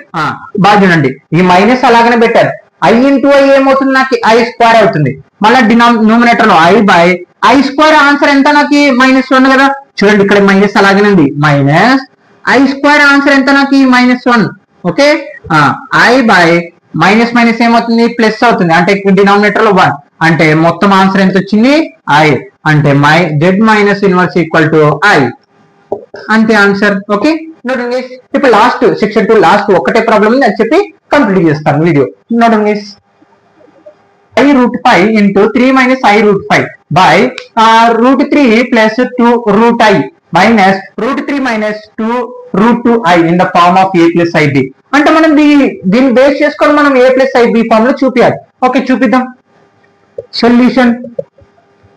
బాగా చూడండి ఈ మైనస్ అలాగనే పెట్టారు. i ఇంటూ i ఏమవుతుంది నాకు i స్క్వేర్ అవుతుంది. మళ్ళీ డినామినేటర్ లో i by i square answer ఎంత నాకు -1 కదా. చూడండి ఇక్కడ మైనస్ అలాగనే ఉంది మైనస్ i స్క్వేర్ ఆన్సర్ ఎంత నాకు -1. Okay i by minus minus ఏమవుతుంది ప్లస్ అవుతుంది అంటే డినామినేటర్ లో 1 అంటే మొత్తం ఆన్సర్ ఎంత వచ్చింది i అంటే z minus inverse equal to i అంతే ఆన్సర్. ఓకే నోటింగ్ ఇప్పుడు లాస్ట్ సెక్షన్ 2 లాస్ట్ ఒకటే ప్రాబ్లం ఉంది అని చెప్పి కంప్లీట్ చేస్తాను video. Noting i√5 into 3 minus i√5 by √3 plus 2√i minus √3 minus 2√2i in the form of a plus ib అంటే మనం దీన్ని బేస్ చేసుకొని మనం a ప్లస్ ib ఫార్మ్ లో చూపించాలి. ఓకే చూపిద్దాం. Solution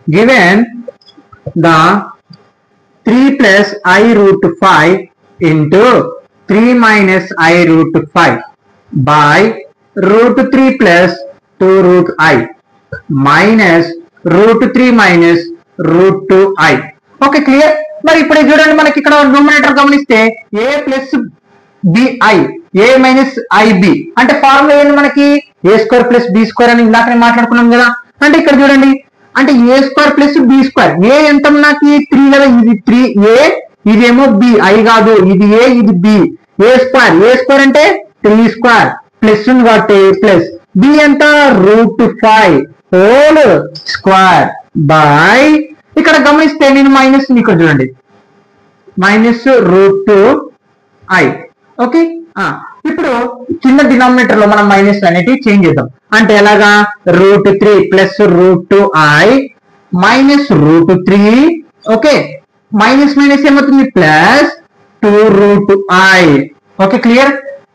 given the 3 plus i√5 into 3 minus i√5 by √3 plus 2√i minus √3 minus √2i. Okay clear. మరి ఇప్పుడు చూడండి మనకి ఇక్కడ న్యూమరేటర్ గమనిస్తే a plus BI A minus IB అంటే ఫార్ములా ఏంటి మనకి A square plus B square అని ఇందాకనే మాట్లాడుకున్నాం కదా. అంటే ఇక్కడ చూడండి అంటే A square plus B square A ఎంత నాకు 3 కదా ఇది 3a ఇదేమో బి ఐ కాదు ఇది ఏ ఇది బి ఏ స్క్వేర్ అంటే 3 స్క్వేర్ ప్లస్ కాబట్టి ప్లస్ బి ఎంత √5 హోల్ స్క్వేర్ బై ఇక్కడ గమనిస్తే నేను మైనస్ ఇక్కడ చూడండి మైనస్ √2i. ఓకే ఇప్పుడు చిన్న డినామినేటర్ లో మనం మైనస్ అనేటివి చేంజ్ చేద్దాం. అంటే ఎలాగా √3 plus √2i minus √3 okay minus minus ఏమవుతుంది ప్లస్ 2√i. Okay clear.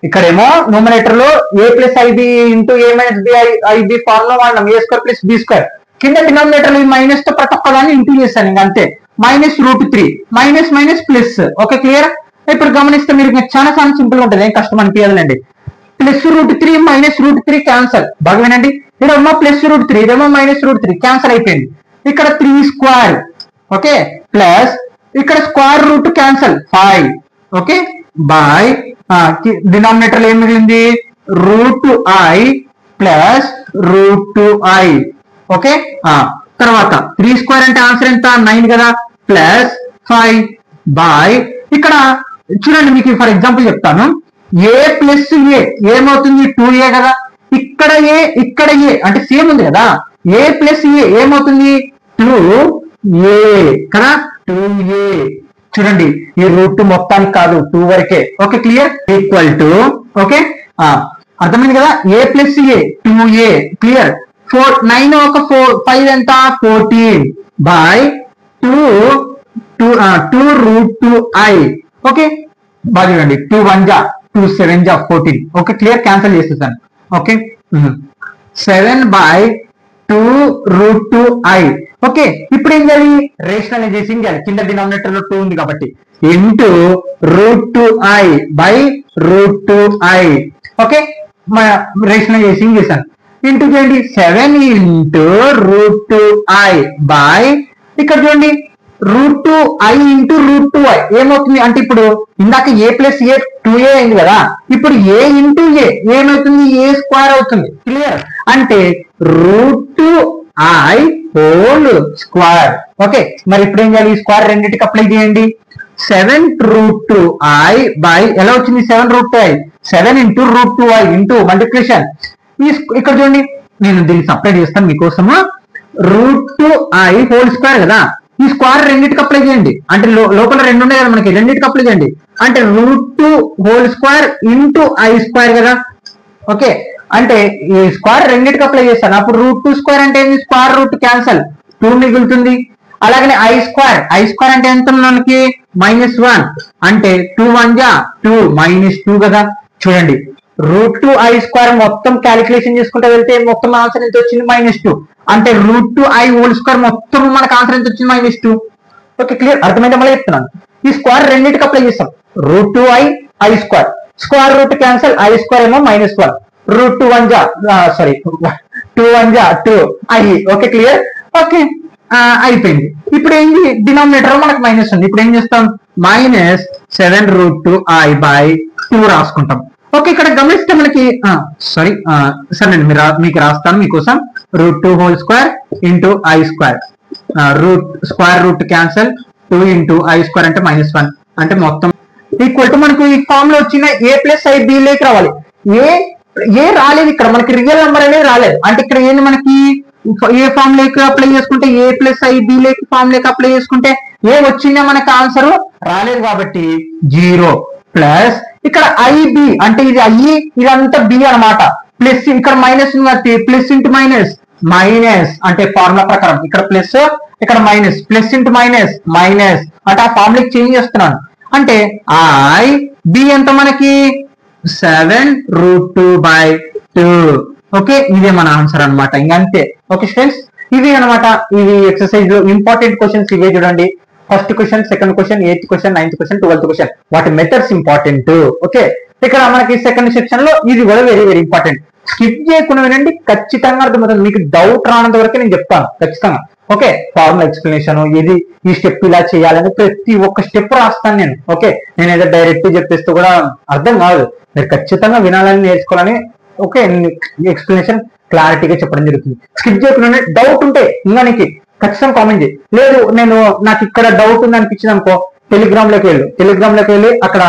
ఇక్కడేమో న్యూమరేటర్ లో a plus ib into a minus బిఐబి ఫార్ములా వాడినాం a square plus B square. కింద డినామినేటర్ లో మైనస్ తో ప్రతి ఒక్కదాన్ని ఇంటూ చేస్తాను ఇంకా అంతే minus √3 minus minus plus. Okay clear. ఇప్పుడు గమనిస్తే మీరు చాలా చాలా సింపుల్ ఉంటుంది ఏం కష్టం అనిపించదండి. ప్లస్ √3 మైనస్ √3 క్యాన్సల్ బాగా వినండి. ఇదేమో ప్లస్ √3 ఇదేమో మైనస్ √3 క్యాన్సల్ అయిపోయింది. ఇక్కడ 3 స్క్వేర్ ఓకే ప్లస్ ఇక్కడ square root cancel 5 okay by denominator లో ఏం మిగిలింది √2i ప్లస్ √2i. ఓకే తర్వాత 3 స్క్వేర్ అంటే ఆన్సర్ ఎంత 9 కదా ప్లస్ 5 బై ఇక్కడ చూడండి మీకు ఫర్ ఎగ్జాంపుల్ చెప్తాను a ప్లస్ ఏ ఏమవుతుంది 2a కదా ఇక్కడ ఏ అంటే సేమ్ ఉంది కదా a ప్లస్ ఏ ఏమవుతుంది 2a కదా 2a. చూడండి ఈ రూట్ మొత్తానికి కాదు 2 వరకే. Okay clear. Equal to okay అర్థమైంది కదా. ఏ ప్లస్ ఏ 2a క్లియర్. 9 ఒక 5 ఎంత 14 బై 2 రూట్ 2i. ఓకే బాగా చూడండి 2 1 జా 2 7 జా 14. Okay clear. క్యాన్సిల్ చేసేసాను. Okay 7 by 2 root 2i. Okay ఇప్పుడు ఏం చేయాలి రేషనలైజేషన్ చేయాలి. కింద డినామినేటర్ లో 2 ఉంది కాబట్టి into root 2i by root 2i. Okay rationalization చేశాను. ఇంటూ చేయండి 7 ఇంటూ రూట్ 2i బై ఇక్కడ చూడండి route 2i into root 2i ఏమవుతుంది అంటే ఇప్పుడు ఇందాక ఏ ప్లస్ ఏ 2a అయింది కదా, ఇప్పుడు ఏ ఇంటూ ఏ ఏమవుతుంది ఏ స్క్వేర్ అవుతుంది. క్లియర్. అంటే root 2i whole square. Okay మరి ఇప్పుడు ఏం చేయాలి ఈ స్క్వేర్ రెండింటికి అప్లై చేయండి. 7 రూట్ 2i బై ఎలా వచ్చింది 7 root 2i 7 into root 2i into multiplication. ఇక్కడ చూడండి నేను దీన్ని సపరేట్ చేస్తాను మీకోసము. రూట్ 2i హోల్ స్క్వేర్ కదా, ఈ స్క్వేర్ రెండింటికి అప్లై చేయండి. అంటే లోపల 2 ఉన్నాయి కదా మనకి, రెండింటికి అప్లై చేయండి. అంటే root 2 whole square into i square కదా. ఓకే అంటే ఈ స్క్వేర్ రెండింటికి అప్లై చేస్తాను. అప్పుడు రూట్ 2 స్క్వేర్ అంటే ఏంది స్క్వేర్ రూట్ క్యాన్సల్ 2 మిగులుతుంది. అలాగనే i స్క్వేర్ అంటే ఎంత మనకి -1 అంటే 2 1 జా 2 -2 కదా. చూడండి రూట్ 2i స్క్వేర్ మొత్తం క్యాలిక్యులేషన్ చేసుకుంటే వెళ్తే మొత్తం ఆన్సర్ ఎంత వచ్చింది -2. అంటే రూట్ 2i హోల్ స్క్వేర్ మొత్తం మనకు ఆన్సర్ ఎంత వచ్చింది -2. Okay clear. అర్థమైతే మళ్ళీ చెప్తున్నాను. ఈ స్క్వేర్ రెండింటికి అప్లై చేస్తాం. Root 2i i square square root cancel i square ఏమో -1 రూట్ 2 1 జా 2i. Okay clear. ఓకే అయిపోయింది. ఇప్పుడు ఏంటి డినామినేటర్ మనకు మైనస్ ఉంది. ఇప్పుడు ఏం చేస్తాం -7 రూట్ 2i బై 2 రాసుకుంటాం. ఓకే ఇక్కడ గమనిస్తే మనకి సరే నేను మీకు రాస్తాను మీకోసం. Root 2 whole square into i square root square root cancel 2 into i square అంటే -1 అంటే మొత్తం ఈక్వల్ టు మనకు ఈ ఫామ్ లో వచ్చిన a ప్లస్ i b లేకి రావాలి. ఏ రాలేదు ఇక్కడ మనకి రియల్ నెంబర్ అనేది రాలేదు. అంటే ఇక్కడ ఏంది మనకి ఏ ఫామ్ లేక అప్లై చేసుకుంటే a ప్లస్ i b లేక ఫామ్ లేక అప్లై చేసుకుంటే ఏ వచ్చిందా మనకి ఆన్సర్ రాలేదు కాబట్టి 0 ప్లస్ ఇక్కడ ib అంటే ఇది i ఇదంతా b అన్నమాట. ప్లస్ ఇక్కడ మైనస్ ప్లస్ ఇంటూ మైనస్ అంటే ఫార్ములా ప్రకారం ఇక్కడ ప్లస్ ఇక్కడ మైనస్ ప్లస్ ఇంటూ మైనస్ అంటే ఆ ఫార్ములాకి చేంజ్ చేస్తున్నాను. అంటే i b ఎంత మనకి 7 రూట్ 2 బై 2. ఓకే ఇదే మన ఆన్సర్ అనమాట. ఇంకంతే. ఓకే ఫ్రెండ్స్ ఇవి అనమాట. ఇవి ఎక్సర్సైజ్ లో ఇంపార్టెంట్ క్వశ్చన్స్ ఇవే చూడండి. First question, second question, 8th question, 9th question, 12th question వాటి మెథడ్స్ ఇంపార్టెంట్. ఓకే ఇక్కడ మనకి సెకండ్ సెక్షన్ లో ఇది కూడా వెరీ వెరీ ఇంపార్టెంట్. స్కిప్ చేయకుండా వినండి, ఖచ్చితంగా అర్థమవుతుంది. మీకు డౌట్ రానంత వరకు నేను చెప్తాను ఖచ్చితంగా. ఓకే ఫార్ములా ఎక్స్ప్లెనేషన్ ఇది ఈ స్టెప్ ఇలా చేయాలని ప్రతి ఒక్క స్టెప్ రాస్తాను నేను. ఓకే నేను ఏదో డైరెక్ట్ చెప్పేస్తే కూడా అర్థం కాదు. మీరు ఖచ్చితంగా వినాలని నేర్చుకోవాలని ఓకే ఎక్స్ప్లెనేషన్ క్లారిటీగా చెప్పడం జరుగుతుంది. స్కిప్ చేయకుండా డౌట్ ఉంటే ఇంకా నీకు ఖచ్చితంగా కామెంట్ చేయి. లేదు నాకు ఇక్కడ డౌట్ ఉంది అనిపించింది అనుకో టెలిగ్రామ్ లోకి వెళ్ళి అక్కడ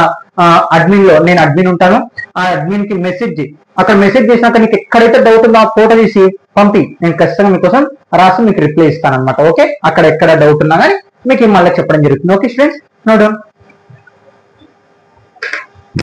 అడ్మిన్ లో నేను అడ్మిన్ ఉంటాను. ఆ అడ్మిన్ కి మెసేజ్ చేయి. అక్కడ మెసేజ్ చేసినాక నీకు ఎక్కడైతే డౌట్ ఉందో ఆ ఫోటో తీసి పంపి నేను ఖచ్చితంగా మీకోసం రాసి మీకు రిప్లై ఇస్తాను అనమాట. ఓకే అక్కడ ఎక్కడ డౌట్ ఉన్నా కానీ మీకు మళ్ళీ చెప్పడం జరుగుతుంది. Okay students no doubt.